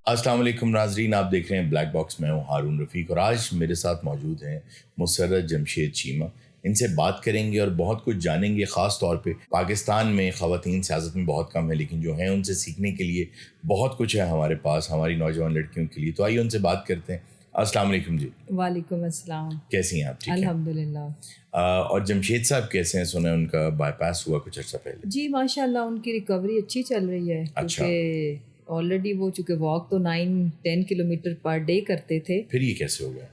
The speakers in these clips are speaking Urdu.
السلام علیکم ناظرین، آپ دیکھ رہے ہیں بلیک باکس. میں ہوں ہارون رفیق اور آج میرے ساتھ موجود ہیں مسرت جمشید چیمہ. ان سے بات کریں گے اور بہت کچھ جانیں گے. خاص طور پہ پاکستان میں خواتین سیاست میں بہت کم ہے، لیکن جو ہیں ان سے سیکھنے کے لیے بہت کچھ ہے ہمارے پاس، ہماری نوجوان لڑکیوں کے لیے. تو آئیے ان سے بات کرتے ہیں. السلام علیکم جی. وعلیکم السلام. کیسی ہیں آپ؟ ٹھیک ہیں الحمدللہ. اور جمشید صاحب کیسے ہیں؟ سنا ان کا بائی پاس ہوا کچھ عرصہ پہلے. جی ماشاء اللہ ان کی ریکوری اچھی چل رہی ہے. اچھا. آلریڈی وہ چونکہ واک تو 9-10 کلومیٹر پر ڈے کرتے تھے. پھر یہ کیسے ہو گیا؟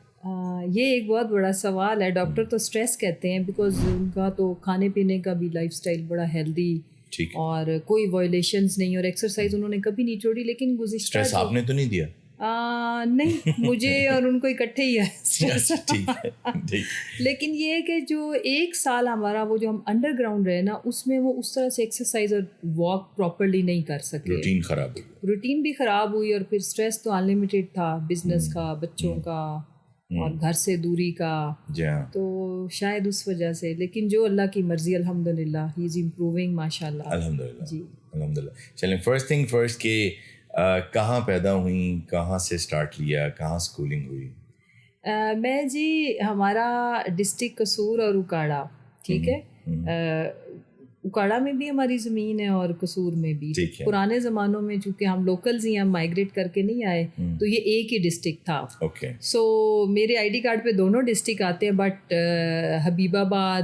یہ ایک بہت بڑا سوال ہے. ڈاکٹر تو اسٹریس کہتے ہیں بیکاز ان کا تو کھانے پینے کا بھی لائف اسٹائل بڑا ہیلدی اور کوئی وائلیشنز نہیں، اور ایکسرسائز انہوں نے کبھی نہیں چھوڑی. لیکن گزشتہ اسٹریس آپ نے تو نہیں دیا؟ نہیں، مجھے اور ان کو اکٹھے ہی ہے. لیکن یہ ہے کہ جو 1 سال ہمارا وہ جو ہم انڈر گراؤنڈ رہے نا، اس میں وہ اس طرح سے ایکسرسائز اور واک پراپرلی نہیں کر سکے. روٹین خراب ہوئی. روٹین بھی خراب ہوئی، اور پھر اسٹریس تو انلمیٹیڈ تھا، بزنس کا، بچوں کا اور گھر سے دوری کا. تو شاید اس وجہ سے. لیکن جو اللہ کی مرضی، الحمدللہ ہی از امپروونگ ماشاء اللہ. الحمدللہ. جی الحمدللہ. چلیں فرسٹ تھنگ فرسٹ کہ کہاں پیدا ہوئیں، کہاں سے اسٹارٹ لیا، کہاں اسکولنگ ہوئی؟ میں جی ہمارا ڈسٹرکٹ قصور اور اکاڑا. ٹھیک ہے. اکاڑا میں بھی ہماری زمین ہے اور قصور میں بھی. پرانے زمانوں میں چونکہ ہم لوکلز ہی ہم مائگریٹ کر کے نہیں آئے تو یہ ایک ہی ڈسٹرکٹ تھا. سو میرے آئی ڈی کارڈ پہ دونوں ڈسٹرکٹ آتے ہیں، بٹ حبیب آباد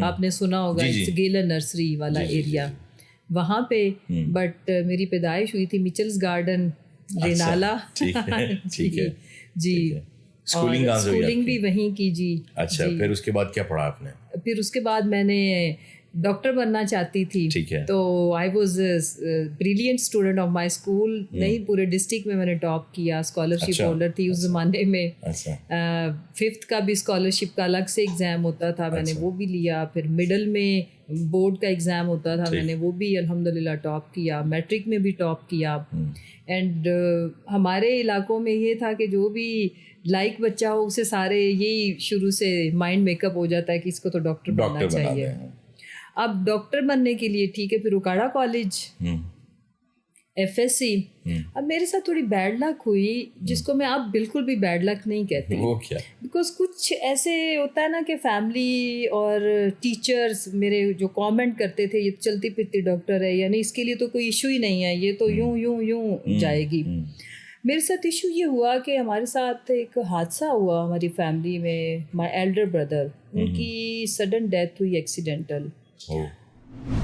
آپ نے سنا ہوگا، گیلر نرسری والا ایریا وہاں پہ. بٹ میری پیدائش ہوئی تھی مچلز گارڈن رینالا. جی. اسکولنگ بھی وہیں کی. جی. اچھا. پھر اس کے بعد کیا پڑھا آپ نے؟ پھر اس کے بعد میں نے ڈاکٹر بننا چاہتی تھی. تو I was brilliant student of my school. نہیں، پورے ڈسٹرکٹ میں نے ٹاپ کیا. اسکالرشپ ہولڈر تھی اس زمانے میں. 5th کا بھی اسکالرشپ کا الگ سے ایگزام ہوتا تھا، میں نے وہ بھی لیا. پھر مڈل میں بورڈ کا ایگزام ہوتا تھا، میں نے وہ بھی الحمدللہ ٹاپ کیا. میٹرک میں بھی ٹاپ کیا. اینڈ ہمارے علاقوں میں یہ تھا کہ جو بھی لائک بچہ ہو اسے سارے یہی شروع سے مائنڈ میک اپ ہو جاتا ہے کہ اس کو تو ڈاکٹر بننا چاہیے. اب ڈاکٹر بننے کے لیے ٹھیک ہے، پھر اکاڑا کالج FSC. اب میرے ساتھ تھوڑی بیڈ لک ہوئی، جس کو میں اب بالکل بھی بیڈ لک نہیں کہتی. بیکاز کچھ ایسے ہوتا ہے نا کہ فیملی اور ٹیچرز میرے جو کامنٹ کرتے تھے، یہ چلتی پھرتی ڈاکٹر ہے، یعنی اس کے لیے تو کوئی ایشو ہی نہیں ہے، یہ تو یوں جائے گی. میرے ساتھ ایشو یہ ہوا کہ ہمارے ساتھ ایک حادثہ ہوا ہماری فیملی میں. مائی ایلڈر بردر، ان کی سڈن ڈیتھ ہوئی ایکسیڈنٹل.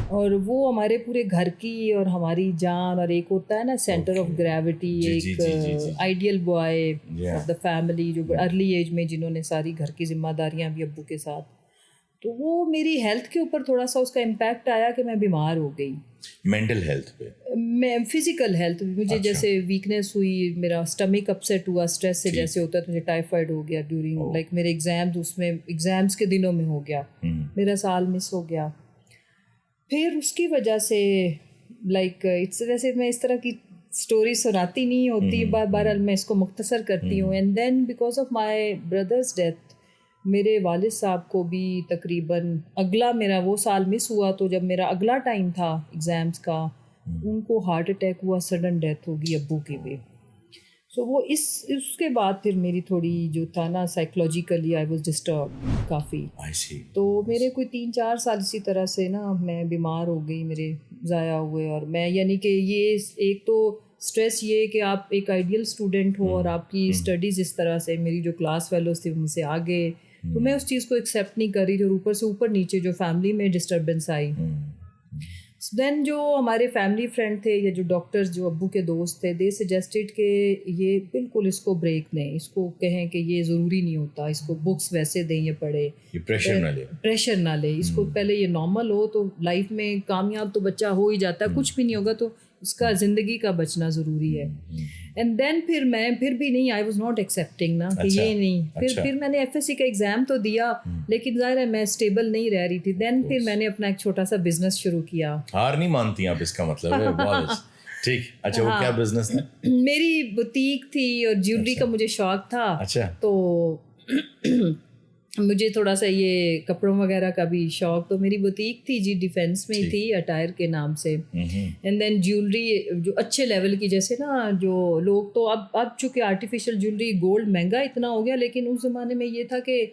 اور وہ ہمارے پورے گھر کی اور ہماری جان، اور ایک ہوتا ہے نا سینٹر آف گریوٹی، ایک ideal boy of the family جو ارلی ایج میں جنہوں نے ساری گھر کی ذمہ داریاں بھی ابو کے ساتھ. تو وہ میری ہیلتھ کے اوپر تھوڑا سا اس کا امپیکٹ آیا کہ میں بیمار ہو گئی. مینٹل ہیلتھ پہ؟ میں فزیکل ہیلتھ مجھے جیسے ویکنیس ہوئی، میرا اسٹمک اپسیٹ ہوا اسٹریس سے. جیسے ہوتا ہے مجھے ٹائیفائڈ ہو گیا ڈیورنگ لائک میرے ایگزامز، اس میں ایگزامس کے دنوں میں ہو گیا، میرا سال مس ہو گیا. پھر اس کی وجہ سے لائک ویسے میں اس طرح کی اسٹوری سناتی نہیں ہوتی، بہرحال میں اس کو مختصر کرتی ہوں. And then because of my brother's death میرے والد صاحب کو بھی تقریباً اگلا میرا وہ سال مس ہوا، تو جب میرا اگلا ٹائم تھا ایگزامس کا، ان کو ہارٹ اٹیک ہوا، سڈن ڈیتھ ہوگی ابو کی بھی. سو وہ اس کے بعد پھر میری تھوڑی جو تھا نا سائیکولوجیکلی آئی واز ڈسٹرب کافی. تو میرے کوئی 3-4 سال اسی طرح سے نا میں بیمار ہو گئی، میرے ضائع ہوئے. اور میں یعنی کہ یہ ایک تو اسٹریس یہ کہ آپ ایک آئیڈیل اسٹوڈنٹ ہو اور آپ کی اسٹڈیز اس طرح سے، میری جو کلاس فیلوز تھے مجھ سے آگے، تو میں اس چیز کو ایکسیپٹ نہیں کر رہی تھی. اور اوپر سے اوپر نیچے جو فیملی میں ڈسٹربنس آئی. دین جو ہمارے فیملی فرینڈ تھے یا جو ڈاکٹرز جو ابو کے دوست تھے، دے سجیسٹڈ کہ یہ بالکل اس کو بریک دیں، اس کو کہیں کہ یہ ضروری نہیں ہوتا، اس کو بکس ویسے دیں، یہ پڑھے، پریشر نہ لے، اس کو پہلے یہ نارمل ہو تو لائف میں کامیاب تو بچہ ہو ہی جاتا ہے. کچھ بھی نہیں ہوگا تو اس کا زندگی کا بچنا ضروری ہے. اینڈ دین پھر بھی نہیں، آئی واز ناٹ ایکسیپٹنگ نا کہ یہ نہیں. پھر میں نے FSC کا ایگزام تو دیا، لیکن ظاہر ہے میں اسٹیبل نہیں رہ رہی تھی. دین پھر میں نے اپنا ایک چھوٹا سا بزنس شروع کیا. ہار نہیں مانتی آپ، اس کا مطلب ہے. ٹھیک. اچھا، وہ کیا بزنس ہے؟ میری بوتیک تھی اور جیولری کا مجھے شوق تھا. تو مجھے تھوڑا سا یہ کپڑوں وغیرہ کا بھی شوق, تو میری بوتیک تھی جی ڈیفینس میں ہی تھی, اٹائر کے نام سے. اینڈ دین جیولری جو اچھے لیول کی, جیسے نا جو لوگ تو اب چونکہ آرٹیفیشیل جیولری گولڈ مہنگا اتنا ہو گیا, لیکن اس زمانے میں یہ تھا کہ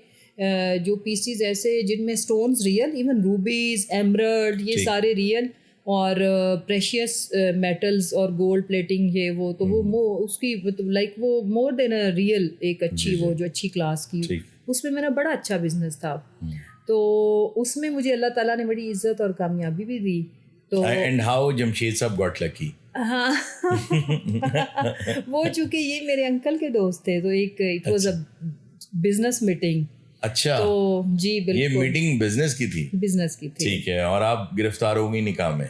جو پیسز ایسے جن میں اسٹونز ریئل, ایون روبیز, ایمرلڈ, یہ سارے ریئل, اور پریشیس میٹلز اور گولڈ پلیٹنگ یہ وہ, تو وہ اس کی لائک وہ مور دین اے ریئل ایک اچھی وہ جو اچھی کلاس کی, اس میں میرا بڑا اچھا بزنس تھا. تو اس میں مجھے اللہ تعالیٰ نے بڑی عزت اور کامیابی بھی دی. تو اینڈ ہاؤ جمشید صاحب گاٹ لکی. ہاں وہ چونکہ یہ میرے انکل کے دوست تھے, تو ایک it was a business meeting. اچھا, تو جی بالکل یہ میٹنگ بزنس کی تھی. بزنس کی تھی. ٹھیک ہے, اور آپ گرفتار ہو گئی نکاح میں.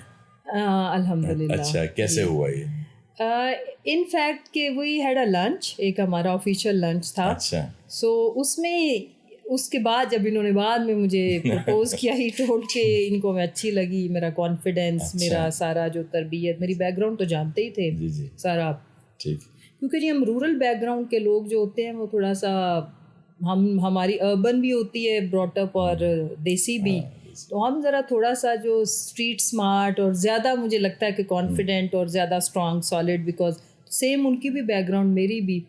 الحمدللہ. اچھا, کیسے ہوا یہ؟ ان فیکٹ کہ وی ہیڈ اے لنچ, ایک ہمارا آفیشیل لنچ تھا. اچھا. سو اس میں اس کے بعد جب انہوں نے بعد میں مجھے پرپوز کیا, ہی ٹولڈ کہ ان کو میں اچھی لگی, میرا کانفیڈینس, میرا سارا جو تربیت, میری بیک گراؤنڈ تو جانتے ہی تھے سارا. ٹھیک. کیونکہ جی ہم رورل بیک گراؤنڈ کے لوگ جو ہوتے ہیں وہ تھوڑا سا ہماری اربن بھی ہوتی ہے براٹ اپ اور دیسی بھی, تو ہم ذرا تھوڑا سا جو اسٹریٹ اسمارٹ اور زیادہ مجھے لگتا ہے کہ کانفیڈنٹ اور زیادہ اسٹرانگ سالڈ, بیکاز سیم ان کی بھی بیک گراؤنڈ میری بھی,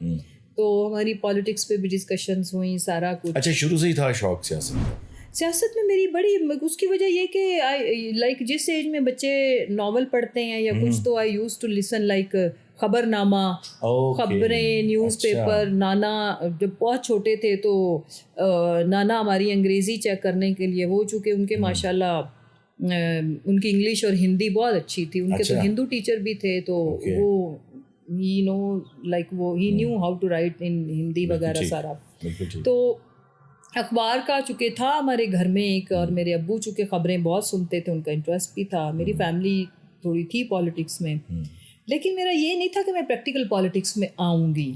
تو ہماری پالیٹکس پہ بھی ڈسکشنز ہوئیں, سارا کچھ. اچھا, شروع سے ہی تھا شوق سیاست میں میری بڑی, اس کی وجہ یہ کہ لائک جس ایج میں بچے ناول پڑھتے ہیں یا کچھ, تو آئی یوز ٹو لسن لائک خبر نامہ, خبریں, نیوز پیپر. نانا جب بہت چھوٹے تھے تو نانا ہماری انگریزی چیک کرنے کے لیے, وہ چونکہ ان کے ماشاء اللہ ان کی انگلش اور ہندی بہت اچھی تھی, ان کے تو ہندو ٹیچر بھی تھے, تو وہ ہی نو لائک وہ ہی نیو ہاؤ ٹو رائٹ ان ہندی وغیرہ سارا. تو اخبار کا چونکہ تھا ہمارے گھر میں ایک, اور میرے ابو چونکہ خبریں بہت سنتے تھے, ان کا انٹرسٹ بھی تھا. میری فیملی تھوڑی تھی پالیٹکس میں, لیکن میرا یہ نہیں تھا کہ میں پریکٹیکل پالیٹکس میں آؤں گی.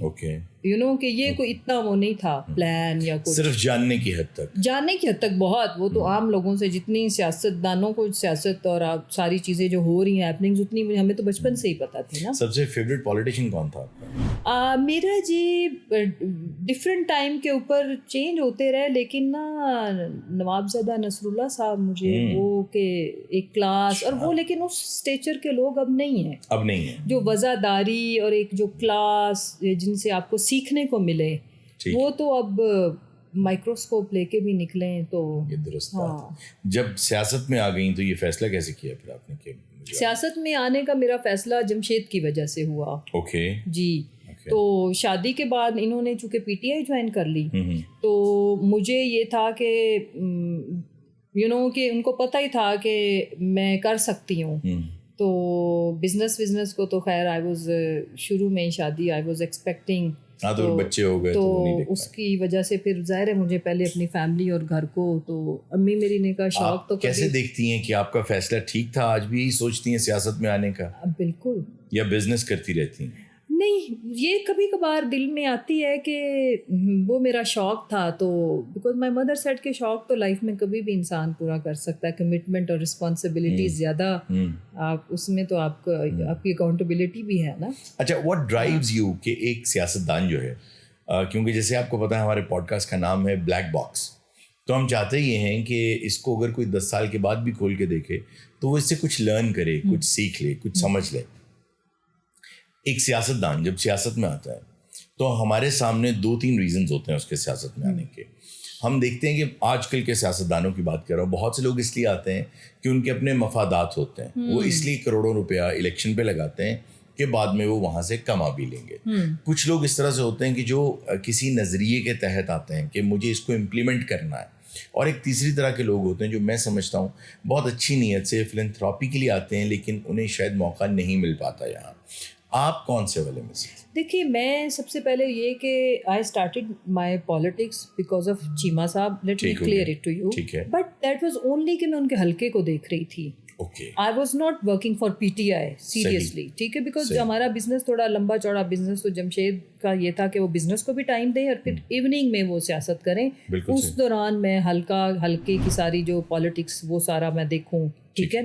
یو نو کہ یہ کوئی اتنا وہ نہیں تھا پلان یا کوئی, صرف جاننے کی حد تک بہت. وہ تو عام لوگوں سے جتنی سیاست دانوں کو سیاست اور ساری چیزیں جو ہو رہی ہیں ہیپننگز, اتنی ہمیں تو بچپن سے ہی پتہ تھی نا. سب سے فیوریٹ پولیٹیشین کون تھا آپ کا؟ میرا جی ڈفرینٹ ٹائم کے اوپر چینج ہوتے رہے, لیکن نا نوابزادہ نصر اللہ صاحب مجھے وہ کہ ایک کلاس, اور وہ لیکن اس اسٹیچر کے لوگ اب نہیں ہیں جو وزاداری اور ایک جو کلاس جن سے آپ کو سیکھنے کو ملے, وہ تو اب مائکروسکوپ لے کے بھی نکلیں. تو یہ درست بات. جب سیاست میں آ گئیں تو یہ فیصلہ کیسے کیا پھر آپ نے کہ سیاست میں آنے کا؟ میرا فیصلہ جمشید کی وجہ سے ہوا. اوکے جی. تو شادی کے بعد انہوں نے چونکہ پی ٹی آئی جوائن کر لی, تو مجھے یہ تھا کہ یو نو کہ ان کو پتہ ہی تھا کہ میں کر سکتی ہوں. تو بزنس کو تو خیر آئی واز شروع میں شادی آئی واز ایکسپیکٹنگ, تو بچے ہو گئے, تو اس کی وجہ سے پھر ظاہر ہے مجھے پہلے اپنی فیملی اور گھر کو, تو امی میری نے کہا شوق تو کیسے دیکھتی ہیں کہ آپ کا فیصلہ ٹھیک تھا؟ آج بھی سوچتی ہیں سیاست میں آنے کا؟ بالکل. یا بزنس کرتی رہتی ہیں؟ نہیں, یہ کبھی کبھار دل میں آتی ہے کہ وہ میرا شوق تھا, تو بیکاز مائی مدر سیڈ کے شوق تو لائف میں کبھی بھی انسان پورا کر سکتا ہے. کمٹمنٹ اور رسپانسبلٹیز زیادہ, آپ اس میں تو آپ کی اکاؤنٹیبلٹی بھی ہے نا. اچھا, واٹ ڈرائیوز یو کہ ایک سیاستدان جو ہے, کیونکہ جیسے آپ کو پتہ ہے ہمارے پوڈ کاسٹ کا نام ہے بلیک باکس, تو ہم چاہتے یہ ہیں کہ اس کو اگر کوئی 10 سال کے بعد بھی کھول کے دیکھے تو وہ اس سے کچھ لرن کرے, کچھ سیکھ لے, کچھ سمجھ لے. ایک سیاستدان جب سیاست میں آتا ہے تو ہمارے سامنے 2-3 ریزنز ہوتے ہیں اس کے سیاست میں آنے کے. ہم دیکھتے ہیں کہ آج کل کے سیاستدانوں کی بات کر رہا ہوں, بہت سے لوگ اس لیے آتے ہیں کہ ان کے اپنے مفادات ہوتے ہیں, وہ اس لیے کروڑوں روپیہ الیکشن پہ لگاتے ہیں کہ بعد میں وہ وہاں سے کما بھی لیں گے. کچھ لوگ اس طرح سے ہوتے ہیں کہ جو کسی نظریے کے تحت آتے ہیں کہ مجھے اس کو امپلیمنٹ کرنا ہے, اور ایک تیسری طرح کے لوگ ہوتے ہیں جو میں سمجھتا ہوں بہت اچھی نیت سے فلنتھراپی کے لیے آتے ہیں, لیکن انہیں شاید موقع نہیں مل پاتا یہاں. آپ کون سے والے میں سے؟ دیکھیے, میں سب سے پہلے یہ کہ I started my politics because of Cheema صاحب. Let me clear it to you, but that was only کہ میں ان کے حلقے کو دیکھ رہی تھی. I was not working for P T I seriously, ٹھیک ہے, بیکاز ہمارا بزنس تھوڑا لمبا چوڑا بزنس, تو جمشید کا یہ تھا کہ وہ بزنس کو بھی ٹائم دیں اور پھر ایوننگ میں وہ سیاست کریں. اس دوران میں حلقے کی ساری جو پالیٹکس وہ سارا میں دیکھوں, ٹھیک ہے.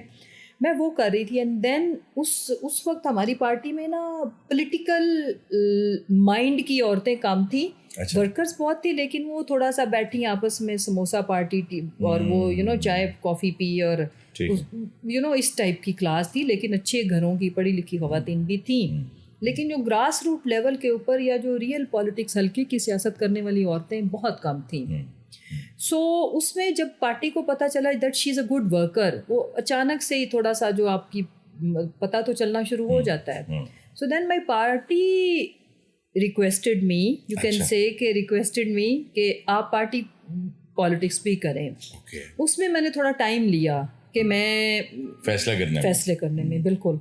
میں وہ کر رہی تھی. اینڈ دین اس وقت ہماری پارٹی میں نا پولیٹیکل مائنڈ کی عورتیں کم تھیں, ورکرز بہت تھی, لیکن وہ تھوڑا سا بیٹھی آپس میں سموسا پارٹی اور وہ چائے کافی پی اور اس ٹائپ کی کلاس تھی, لیکن اچھے گھروں کی پڑھی لکھی خواتین بھی تھیں. لیکن جو گراس روٹ لیول کے اوپر یا جو ریئل پالیٹکس ہلکی کی سیاست کرنے والی عورتیں بہت کم تھیں. سو اس میں جب پارٹی کو پتہ چلا that she is a good worker, وہ اچانک سے ہی تھوڑا سا جو آپ کی پتہ تو چلنا شروع ہو جاتا ہے. So then my party requested me, you can say کہ ریکویسٹڈ می کہ آپ پارٹی پالیٹکس بھی کریں. اس میں نے تھوڑا ٹائم لیا کہ میں فیصلے کرنے میں بالکل.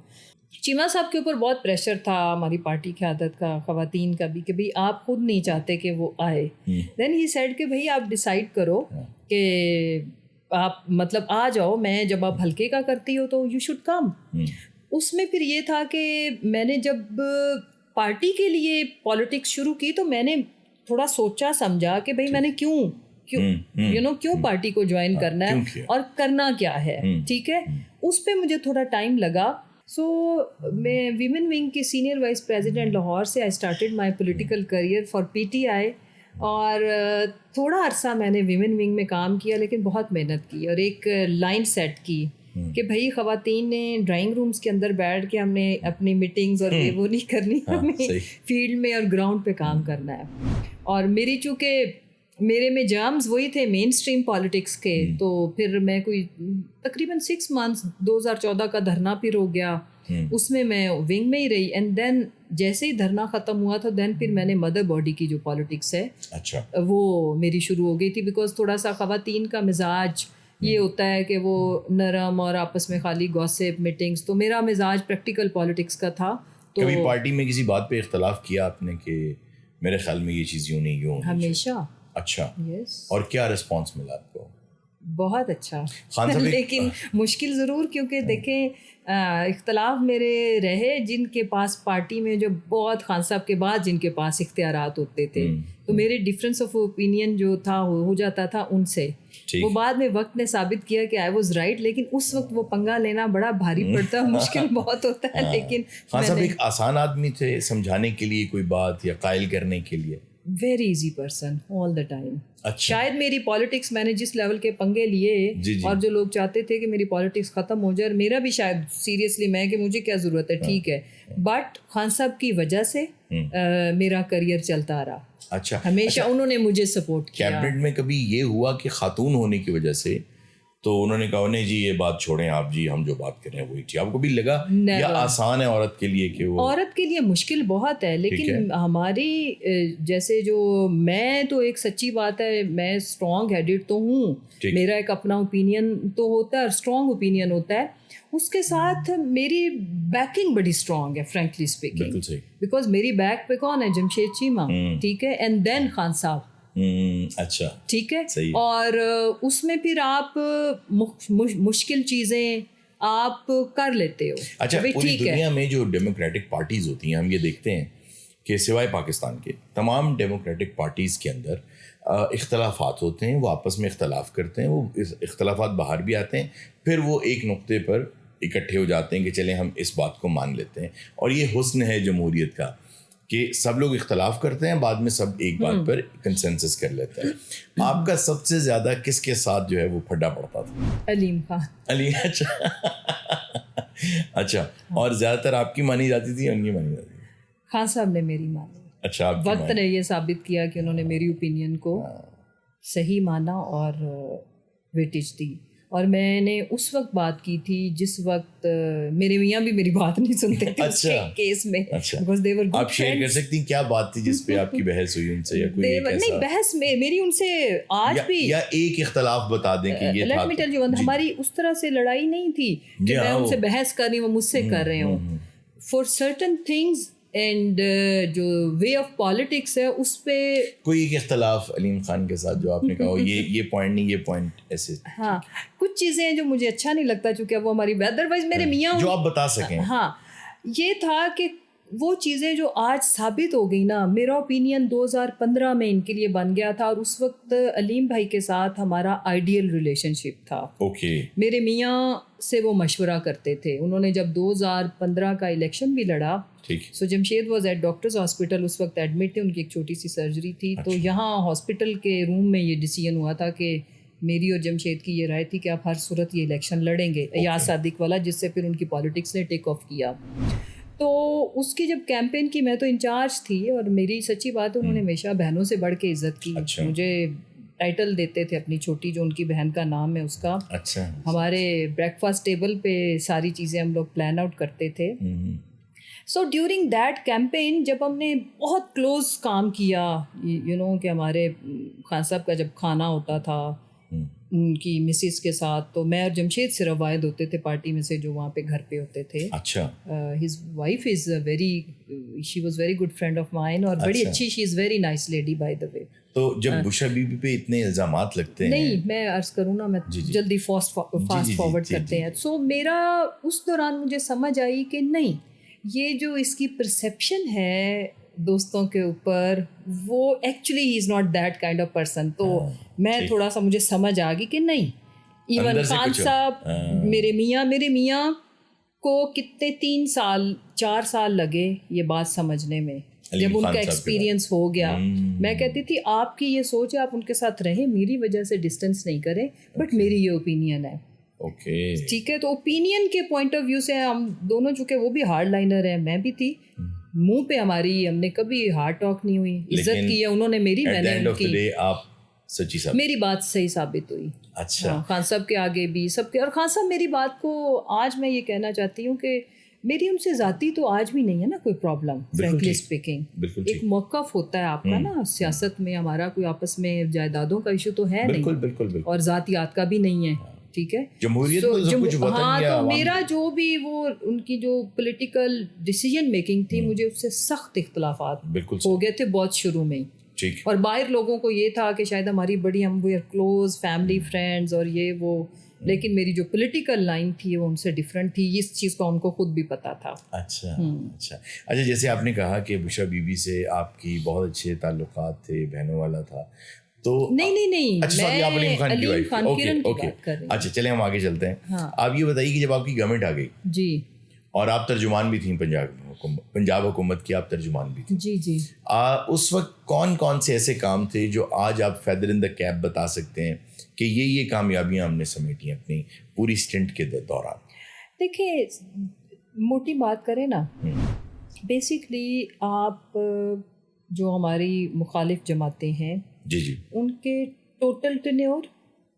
چیمہ صاحب کے اوپر بہت پریشر تھا ہماری پارٹی کی عادت کا, خواتین کا بھی, کہ بھئی آپ خود نہیں چاہتے کہ وہ آئے. دین ہی سیڈ کہ بھئی آپ ڈیسائیڈ کرو کہ آپ مطلب آ جاؤ, میں جب آپ ہلکے کا کرتی ہو تو یو شوڈ کم. اس میں پھر یہ تھا کہ میں نے جب پارٹی کے لیے پالیٹکس شروع کی تو میں نے تھوڑا سوچا سمجھا کہ بھئی میں نے کیوں پارٹی کو جوائن کرنا ہے اور کرنا کیا ہے. ٹھیک ہے, اس پہ مجھے تھوڑا ٹائم لگا. سو میں ویمن ونگ کی سینئر وائس پریزیڈنٹ لاہور سے آئی started my political career for P T آئی, اور تھوڑا عرصہ میں نے ویمن ونگ میں کام کیا, لیکن بہت محنت کی اور ایک لائن سیٹ کی کہ بھائی خواتین نے ڈرائنگ رومس کے اندر بیٹھ کے ہم نے اپنی میٹنگز اور وہ نہیں کرنی, ہمیں فیلڈ میں اور گراؤنڈ پہ کام کرنا ہے. اور چونکہ میرے میں جامز وہی تھے مین اسٹریم پالیٹکس کے, تو پھر میں کوئی تقریباً 6 months 2014 کا دھرنا پھر ہو گیا, اس میں ونگ میں ہی رہی. اینڈ دین جیسے ہی دھرنا ختم ہوا تھا دین پھر میں نے مدر باڈی کی جو پالیٹکس ہے وہ میری شروع ہو گئی تھی, بیکاز تھوڑا سا خواتین کا مزاج یہ ہوتا ہے کہ وہ نرم اور آپس میں خالی گوسپ میٹنگس, تو میرا مزاج پریکٹیکل پالیٹکس کا تھا. تو کبھی پارٹی میں کسی بات پہ اختلاف کیا آپ نے کہ میرے خیال میں یہ چیز یوں نہیں یوں؟ ہمیشہ. اچھا, اور کیا رسپانس ملا آپ کو؟ بہت اچھا, لیکن مشکل ضرور, کیونکہ دیکھیں اختلاف میرے رہے جن کے پاس پارٹی میں جو بہت خان صاحب کے بعد جن کے پاس اختیارات ہوتے تھے, تو میرے ڈفرینس آف اوپینین جو تھا ہو جاتا تھا ان سے. وہ بعد میں وقت نے ثابت کیا کہ آئی واز رائٹ, لیکن اس وقت وہ پنگا لینا بڑا بھاری پڑتا ہے, مشکل بہت ہوتا ہے. لیکن خان صاحب ایک آسان آدمی تھے سمجھانے کے لیے کوئی بات یا قائل کرنے کے لیے؟ Very easy person all the time. شاید میری پالیٹکس میں نے جس لیول کے پنگے لیے اور جو لوگ چاہتے تھے کہ میری پالیٹکس ختم ہو جائے, اور میرا بھی شاید سیریسلی میں کہ مجھے کیا ضرورت ہے, ٹھیک ہے, بٹ خان صاحب کی وجہ سے میرا کریئر چلتا رہا. اچھا, ہمیشہ انہوں نے مجھے سپورٹ کیا. کیبنٹ میں کبھی یہ ہوا کہ خاتون ہونے کی وجہ سے تو انہوں نے کہا نہیں جی یہ بات چھوڑیں آپ, جی ہم جو بات کر رہے ہیں وہی ٹھیک, آپ کو بھی لگا یا آسان ہے عورت کے لیے کہ وہ؟ عورت کے لیے مشکل بہت ہے, لیکن ہماری جیسے جو میں تو ایک سچی بات ہے, میں اسٹرانگ ہیڈڈ تو ہوں, میرا ایک اپنا اوپینین تو ہوتا ہے اور اسٹرانگ اوپینین ہوتا ہے, اس کے ساتھ میری بیکنگ بڑی اسٹرانگ ہے فرینکلی اسپیکنگ, بیکاز میری بیک پہ کون ہے؟ جمشید چیمہ, ٹھیک ہے, اینڈ دین خان صاحب. اچھا, ٹھیک ہے, اور اس میں پھر آپ مشکل چیزیں آپ کر لیتے ہو. اچھا, پوری دنیا میں جو ڈیموکریٹک پارٹیز ہوتی ہیں ہم یہ دیکھتے ہیں کہ سوائے پاکستان کے تمام ڈیموکریٹک پارٹیز کے اندر اختلافات ہوتے ہیں, وہ آپس میں اختلاف کرتے ہیں, وہ اختلافات باہر بھی آتے ہیں, پھر وہ ایک نقطے پر اکٹھے ہو جاتے ہیں کہ چلیں ہم اس بات کو مان لیتے ہیں. اور یہ حسن ہے جمہوریت کا کہ سب لوگ اختلاف کرتے ہیں, بعد میں سب ایک بات پر کنسنسس کر لیتے ہیں. آپ کا سب سے زیادہ کس کے ساتھ جو ہے وہ پھڈا پڑتا تھا؟ علیم خان. علی, اچھا, اور زیادہ تر آپ کی مانی جاتی تھی یا ان کی مانی جاتی تھی؟ خان صاحب نے میری مانی. اچھا, وقت نے یہ ثابت کیا کہ انہوں نے میری اوپینین کو صحیح مانا اور ویٹیج دی. اور میں نے اس وقت بات کی تھی جس وقت میرے میاں بھی میری بات نہیں سنتے تھے اس کیس میں. آپ شیئر کر سکتی ہیں کیا بات تھی جس پہ آپ کی بحث ہوئی ان سے, یا کوئی نہیں بحث میری ان سے آج بھی, یا ایک اختلاف بتا دیں کہ یہ لیٹ می ٹیل یو, ہماری اس طرح سے لڑائی نہیں تھی کہ میں ان سے بحث کر رہی ہوں, وہ مجھ سے کر رہے ہوں. فار سرٹن تھنگز اینڈ جو وے آف پالیٹکس ہے اس پہ کوئی ایک اختلاف علیم خان کے ساتھ جو آپ نے کہا یہ پوائنٹ نہیں, یہ پوائنٹ ایسے. ہاں, کچھ چیزیں ہیں جو مجھے اچھا نہیں لگتا چونکہ وہ ہماری ادروائز میرے میاں جو آپ بتا سکیں. ہاں, یہ تھا کہ وہ چیزیں جو آج ثابت ہو گئی نا, میرا اوپینین 2015 میں ان کے لیے بن گیا تھا, اور اس وقت علیم بھائی کے ساتھ ہمارا آئیڈیل ریلیشن شپ تھا. میرے میاں سے وہ مشورہ کرتے تھے. انہوں نے جب 2015 کا الیکشن بھی لڑا, so Jamshed was at doctors hospital, اس وقت ایڈمٹ تھے, ان کی ایک چھوٹی سی سرجری تھی. تو یہاں ہاسپٹل کے روم میں یہ ڈیسیژن ہوا تھا کہ میری اور جمشید کی یہ رائے تھی کہ آپ ہر صورت یہ الیکشن لڑیں گے, ایاز صادق والا, جس سے پھر ان کی پالیٹکس نے ٹیک آف کیا. تو اس کی جب کیمپین کی, میں تو انچارج تھی, اور میری سچی بات ہے انہوں نے ہمیشہ بہنوں سے بڑھ کے عزت کی. مجھے ٹائٹل دیتے تھے اپنی چھوٹی, جو ان کی بہن کا نام ہے اس کا. ہمارے بریک فاسٹ ٹیبل پہ ساری چیزیں ہم لوگ پلان آؤٹ کرتے تھے. سو ڈیورنگ دیٹ کیمپین جب ہم نے بہت کلوز کام کیا, کہ ہمارے خان صاحب کا جب کھانا ہوتا تھا ان کی مسز کے ساتھ, تو میں اور جمشید صرف واحد ہوتے تھے پارٹی میں سے جو وہاں پہ گھر پہ ہوتے تھے. His wife is she was very good friend of mine, اور بڑی اچھی, she is very nice lady by the way. تو جب بشرا بی بی پہ اتنے الزامات لگتے ہیں, نہیں میں عرض کروں نا, میں جلدی فاسٹ فارورڈ کرتے ہیں. سو میرا اس دوران مجھے سمجھ آئی کہ نہیں, یہ جو اس کی پرسیپشن ہے دوستوں کے اوپر, وہ actually he is not that kind of person. تو میں تھوڑا سا مجھے سمجھ آ گئی کہ نہیں, ایون خان صاحب میرے میاں کو کتنے 4 سال لگے یہ بات سمجھنے میں, جب ان کا ایکسپیرینس ہو گیا. میں کہتی تھی آپ کی یہ سوچ ہے, آپ ان کے ساتھ رہیں, میری وجہ سے ڈسٹینس نہیں کریں, بٹ میری یہ اوپینین ہے. ٹھیک ہے, تو اوپینین کے پوائنٹ آف ویو سے ہم دونوں, چونکہ وہ بھی ہارڈ لائنر ہیں, میں بھی تھی, منہ پہ ہم نے کبھی ہارڈ ٹاک نہیں ہوئی, عزت کی ہے انہوں نے میری, میں نے ان کی. میری بات صحیح ثابت ہوئی. اچھا, خان صاحب کے آگے بھی سب کے. اور خان صاحب میری بات کو آج میں یہ کہنا چاہتی ہوں کہ میری ان سے ذاتی تو آج بھی نہیں ہے نا کوئی پرابلم, فرینکلی اسپیکنگ. ایک موقف ہوتا ہے آپ کا نا سیاست میں, ہمارا کوئی آپس میں جائیدادوں کا ایشو تو ہے نہیں, اور ذاتیات کا بھی نہیں ہے. ٹھیک ہے, ہاں, تو میرا جو بھی وہ ان کی جو پولیٹیکل ڈیسیژن میکنگ تھی, مجھے اس سے سخت اختلافات ہو گئے تھے بہت شروع میں ہی. اور باہر لوگوں کو یہ تھا کہ شاید ہماری بڑی, ہم we are close family friends اور یہ وہ, لیکن میری جو پولیٹیکل لائن تھی وہ ان سے ڈفرینٹ تھی. اس چیز کا ان کو خود بھی پتا تھا. اچھا, جیسے آپ نے کہا کہ بشرا بی بی سے آپ کی بہت اچھے تعلقات تھے, بہنوں والا تھا, تو نہیں, آپ علیم خان کی وائف. اچھا, چلیں ہم آگے چلتے ہیں. آپ یہ بتائیے کہ جب آپ کی گورنمنٹ آ گئی, جی, اور آپ ترجمان بھی تھیں پنجاب حکومت کی, آپ ترجمان بھی تھیں, جی, اس وقت کون سے ایسے کام تھے جو آج آپ فیدر ان دا کیپ بتا سکتے ہیں کہ یہ کامیابیاں ہم نے سمیٹی ہیں اپنی پوری اسٹنٹ کے دوران؟ دیکھیں, موٹی بات کریں نا, بیسکلی آپ جو ہماری مخالف جماعتیں ہیں, جی, ان کے ٹوٹل ٹینیور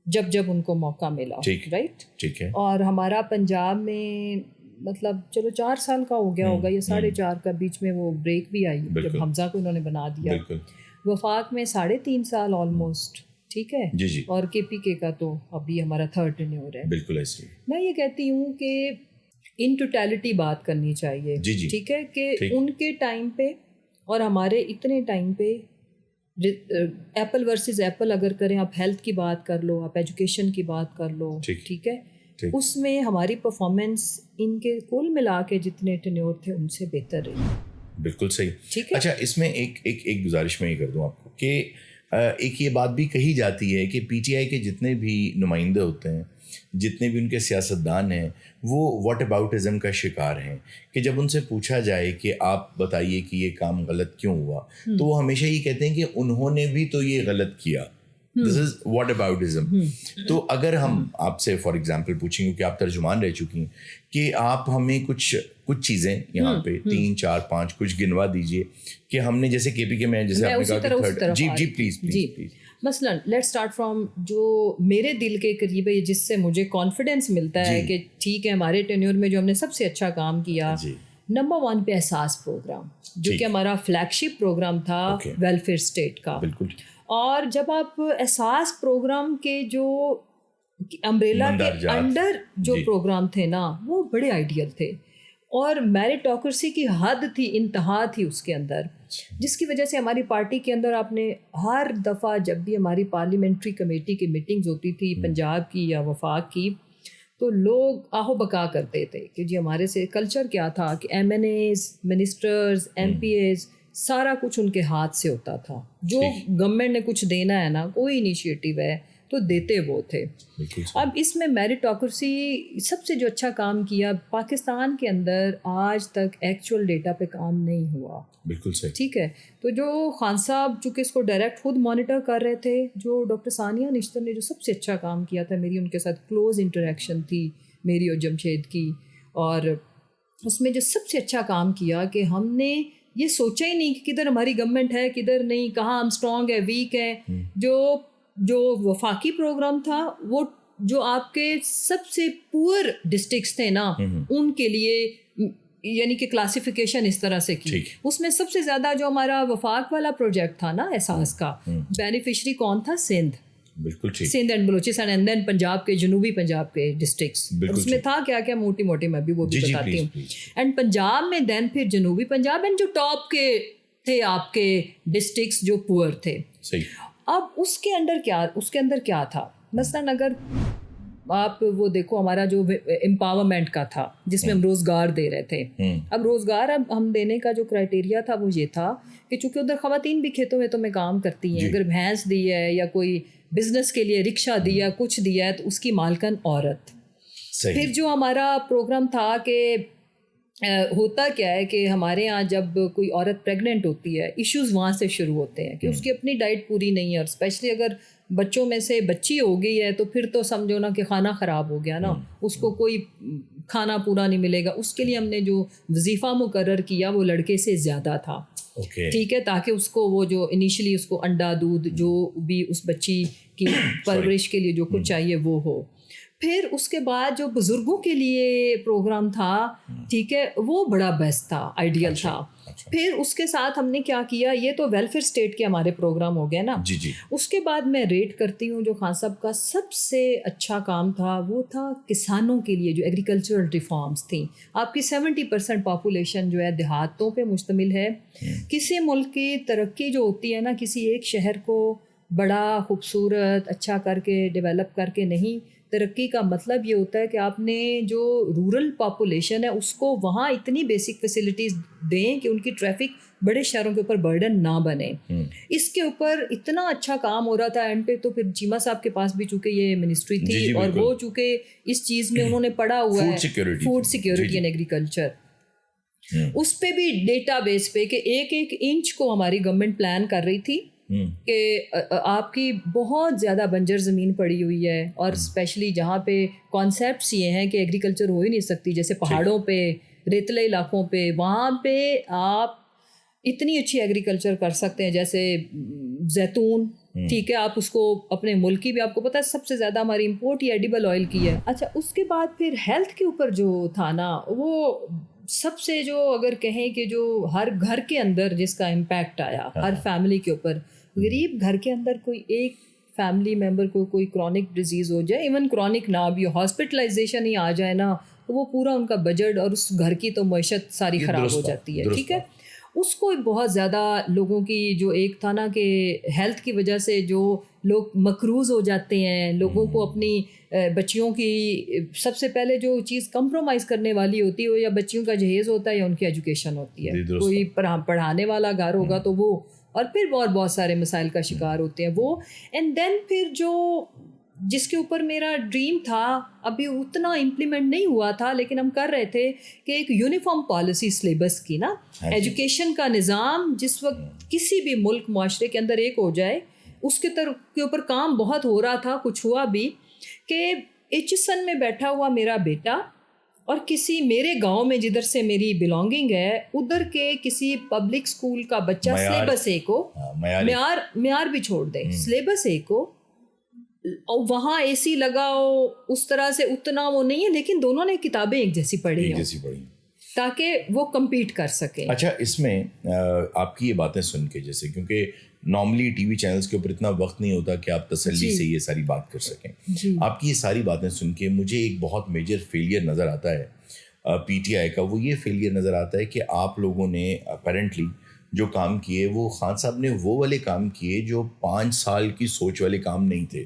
جب ان کو موقع ملا, رائٹ, ٹھیک ہے, اور ہمارا پنجاب میں مطلب چلو 4 سال کا ہو گیا ہوگا, یا 4.5 کا, بیچ میں وہ بریک بھی آئی جب حمزہ کو انہوں نے بنا دیا. وفاق میں 3.5 سال آلموسٹ, ٹھیک ہے, جی, اور کے پی کے کا تو ابھی ہمارا 3rd ٹینیور ہے. بالکل ایسے. میں یہ کہتی ہوں کہ ان ٹوٹیلٹی بات کرنی چاہیے, ٹھیک ہے, کہ ان کے ٹائم پہ اور ہمارے اتنے ٹائم پہ, ایپل ورسز ایپل اگر کریں, آپ ہیلتھ کی بات کر لو, آپ ایجوکیشن کی بات کر لو, ٹھیک ہے, اس میں ہماری پرفارمنس ان کے کل ملا کے جتنے ٹینیور تھے ان سے بہتر رہی. بالکل صحیح, ٹھیک ہے. اچھا, اس میں ایک گزارش میں یہ کر دوں آپ کو کہ ایک یہ بات بھی کہی جاتی ہے کہ پی ٹی آئی کے جتنے بھی نمائندے ہوتے ہیں, جتنے بھی ان کے سیاستدان ہیں, وہ واٹ اباؤٹزم کا شکار ہیں, کہ جب ان سے پوچھا جائے کہ آپ بتائیے کہ یہ کام غلط کیوں ہوا, تو وہ ہمیشہ یہ کہتے ہیں کہ انہوں نے بھی تو یہ غلط کیا, دس از واٹ اباؤٹزم. تو اگر ہم آپ سے فار ایگزامپل پوچھیں گے کہ آپ ترجمان رہ چکی ہیں, کہ آپ ہمیں کچھ چیزیں یہاں پہ 3 4 5 کچھ گنوا دیجیے کہ ہم نے, جیسے کے پی کے میں جیسے آپ نے کہا, جی پلیز. مثلاً لیٹ اسٹارٹ فرام جو میرے دل کے قریب ہے, جس سے مجھے کانفیڈینس ملتا ہے کہ ٹھیک ہے, ہمارے ٹینیور میں جو ہم نے سب سے اچھا کام کیا, نمبر 1 پہ احساس پروگرام, جو کہ ہمارا فلیگ شپ پروگرام تھا ویلفیئر اسٹیٹ کا. بالکل. اور جب آپ احساس پروگرام کے جو امبریلا کے انڈر جو پروگرام تھے نا, وہ بڑے آئیڈیل تھے, اور میریٹوکریسی کی حد تھی, انتہا تھی اس کے اندر, جس کی وجہ سے ہماری پارٹی کے اندر آپ نے ہر دفعہ جب بھی ہماری پارلیمنٹری کمیٹی کی میٹنگز ہوتی تھی, پنجاب کی یا وفاق کی, تو لوگ آہو بکا کرتے تھے کہ جی ہمارے سے کلچر کیا تھا کہ M N As, ministers, M P As, سارا کچھ ان کے ہاتھ سے ہوتا تھا. جو گورنمنٹ نے کچھ دینا ہے نا, کوئی انیشیٹو ہے تو دیتے وہ تھے. اب اس میں میریٹوکریسی سب سے جو اچھا کام کیا پاکستان کے اندر آج تک ایکچوئل ڈیٹا پہ کام نہیں ہوا. بالکل صحیح. ٹھیک ہے, تو جو خان صاحب چونکہ اس کو ڈائریکٹ خود مانیٹر کر رہے تھے, جو ڈاکٹر ثانیہ نشتر نے جو سب سے اچھا کام کیا تھا, میری ان کے ساتھ کلوز انٹریکشن تھی میری اور جمشید کی, اور اس میں جو سب سے اچھا کام کیا کہ ہم نے یہ سوچا ہی نہیں کہ کدھر ہماری گورنمنٹ ہے کدھر نہیں, کہاں ہم اسٹرانگ ہے ویک ہے. جو وفاقی پروگرام تھا وہ جو آپ کے سب سے پور ڈسٹرکٹس تھے نا ان کے لیے, یعنی کہ کلاسیفیکیشن اس طرح سے کی. اس میں سب سے زیادہ جو ہمارا وفاق والا پروجیکٹ تھا نا احساس کا, بینیفیشری کون تھا؟ سندھ. بالکل ٹھیک. Sindh and Balochistan and then Punjab کے, جنوبی پنجاب کے ڈسٹرکٹس. اس میں تھا کیا کیا موٹی موٹی میں بھی وہ بھی بتاتی ہوں. اینڈ پنجاب میں دین پھر جنوبی پنجاب اینڈ جو ٹاپ کے تھے آپ کے ڈسٹرکٹس جو پور تھے. صحیح. اب اس کے اندر کیا تھا, مثلاً اگر آپ وہ دیکھو ہمارا جو امپاورمنٹ کا تھا جس میں ہم روزگار دے رہے تھے. اب روزگار ہم دینے کا جو کرائٹیریا تھا وہ یہ تھا کہ چونکہ ادھر خواتین بھی کھیتوں میں تو میں کام کرتی ہیں, اگر بھینس دی ہے یا کوئی بزنس کے لیے رکشہ دیا کچھ دیا ہے تو اس کی مالکن عورت. پھر جو ہمارا پروگرام تھا کہ ہوتا کیا ہے کہ ہمارے یہاں جب کوئی عورت پریگننٹ ہوتی ہے ایشوز وہاں سے شروع ہوتے ہیں کہ اس کی اپنی ڈائٹ پوری نہیں ہے, اور اسپیشلی اگر بچوں میں سے بچی ہو گئی ہے تو پھر تو سمجھو نا کہ کھانا خراب ہو گیا نا, اس کو کوئی کھانا پورا نہیں ملے گا. اس کے لیے ہم نے جو وظیفہ مقرر کیا وہ لڑکے سے زیادہ تھا. ٹھیک ہے, تاکہ اس کو وہ جو انیشلی اس کو انڈا دودھ جو بھی اس بچی کی پرورش کے لیے جو کچھ چاہیے وہ ہو. پھر اس کے بعد جو بزرگوں کے لیے پروگرام تھا, ٹھیک ہے, وہ بڑا بیسٹ تھا, آئیڈیل تھا. پھر اس کے ساتھ ہم نے کیا کیا, یہ تو ویلفیئر اسٹیٹ کے ہمارے پروگرام ہو گئے نا. اس کے بعد میں ریٹ کرتی ہوں جو خان صاحب کا سب سے اچھا کام تھا وہ تھا کسانوں کے لیے جو ایگریکلچرل ریفارمز تھیں. آپ کی 70% پاپولیشن جو ہے دیہاتوں پہ مشتمل ہے. کسی ملک کی ترقی جو ہوتی ہے نا, کسی ایک شہر کو بڑا خوبصورت اچھا کر کے ڈیولپ کر کے نہیں, ترقی کا مطلب یہ ہوتا ہے کہ آپ نے جو رورل پاپولیشن ہے اس کو وہاں اتنی بیسک فیسلٹیز دیں کہ ان کی ٹریفک بڑے شہروں کے اوپر برڈن نہ بنے. اس کے اوپر اتنا اچھا کام ہو رہا تھا اینڈ پہ. تو پھر چیمہ صاحب کے پاس بھی چونکہ یہ منسٹری تھی اور وہ چونکہ اس چیز میں انہوں نے پڑھا ہوا ہے فوڈ سیکیورٹی اینڈ ایگریکلچر, اس پہ بھی ڈیٹا بیس پہ کہ ایک ایک انچ کو ہماری گورنمنٹ پلان کر رہی تھی کہ آپ کی بہت زیادہ بنجر زمین پڑی ہوئی ہے, اور اسپیشلی جہاں پہ کانسیپٹس یہ ہیں کہ ایگریکلچر ہو ہی نہیں سکتی, جیسے پہاڑوں پہ, ریتلے علاقوں پہ, وہاں پہ آپ اتنی اچھی ایگریکلچر کر سکتے ہیں جیسے زیتون. ٹھیک ہے, آپ اس کو اپنے ملک کی بھی, آپ کو پتہ ہے سب سے زیادہ ہماری امپورٹ یہ ایڈیبل آئل کی ہے. اچھا, اس کے بعد پھر ہیلتھ کے اوپر جو تھا نا, وہ سب سے جو اگر کہیں کہ جو ہر گھر کے اندر جس کا امپیکٹ آیا ہر فیملی کے اوپر, غریب گھر کے اندر کوئی ایک فیملی ممبر کو کوئی کرونک ڈیزیز ہو جائے, ایون کرونک نہ بھی ہو, ہاسپٹلائزیشن ہی آ جائے نا, تو وہ پورا ان کا بجٹ اور اس گھر کی تو معیشت ساری خراب ہو جاتی ہے. ٹھیک ہے, اس کو بہت زیادہ لوگوں کی جو ایک تھا نا کہ ہیلتھ کی وجہ سے جو لوگ مقروض ہو جاتے ہیں, لوگوں کو اپنی بچیوں کی سب سے پہلے جو چیز کمپرومائز کرنے والی ہوتی ہے وہ یا بچیوں کا جہیز ہوتا ہے یا ان کی ایجوکیشن ہوتی ہے. کوئی پڑھانے والا گھر ہوگا تو وہ, اور پھر بہت سارے مسائل کا شکار ہوتے ہیں وہ. اینڈ دین پھر جو جس کے اوپر میرا ڈریم تھا, ابھی اتنا امپلیمنٹ نہیں ہوا تھا لیکن ہم کر رہے تھے کہ ایک یونیفارم پالیسی سلیبس کی نا, ایجوکیشن کا نظام جس وقت کسی بھی ملک معاشرے کے اندر ایک ہو جائے, اس کے اوپر کام بہت ہو رہا تھا, کچھ ہوا بھی کہ ایچسن میں بیٹھا ہوا میرا بیٹا اور کسی میرے گاؤں میں جدھر سے میری بلانگنگ ہے ادھر کے کسی پبلک اسکول کا بچہ سلیبس ایک ہو, معیار بھی چھوڑ دے, سلیبس ایک ہو, اور وہاں اے سی لگاؤ, اس طرح سے اتنا وہ نہیں ہے, لیکن دونوں نے کتابیں ایک جیسی پڑھی تاکہ وہ کمپیٹ کر سکیں. اچھا, اس میں آپ کی یہ باتیں سن کے, جیسے کیونکہ نارملی ٹی وی چینلز کے اوپر اتنا وقت نہیں ہوتا کہ آپ تسلی سے یہ ساری بات کر سکیں, آپ کی یہ ساری باتیں سن کے مجھے ایک بہت میجر فیلئر نظر آتا ہے پی ٹی آئی کا. وہ یہ فیلئر نظر آتا ہے کہ آپ لوگوں نے اپیرنٹلی جو کام کیے وہ خان صاحب نے وہ والے کام کیے جو 5 سال کی سوچ والے کام نہیں تھے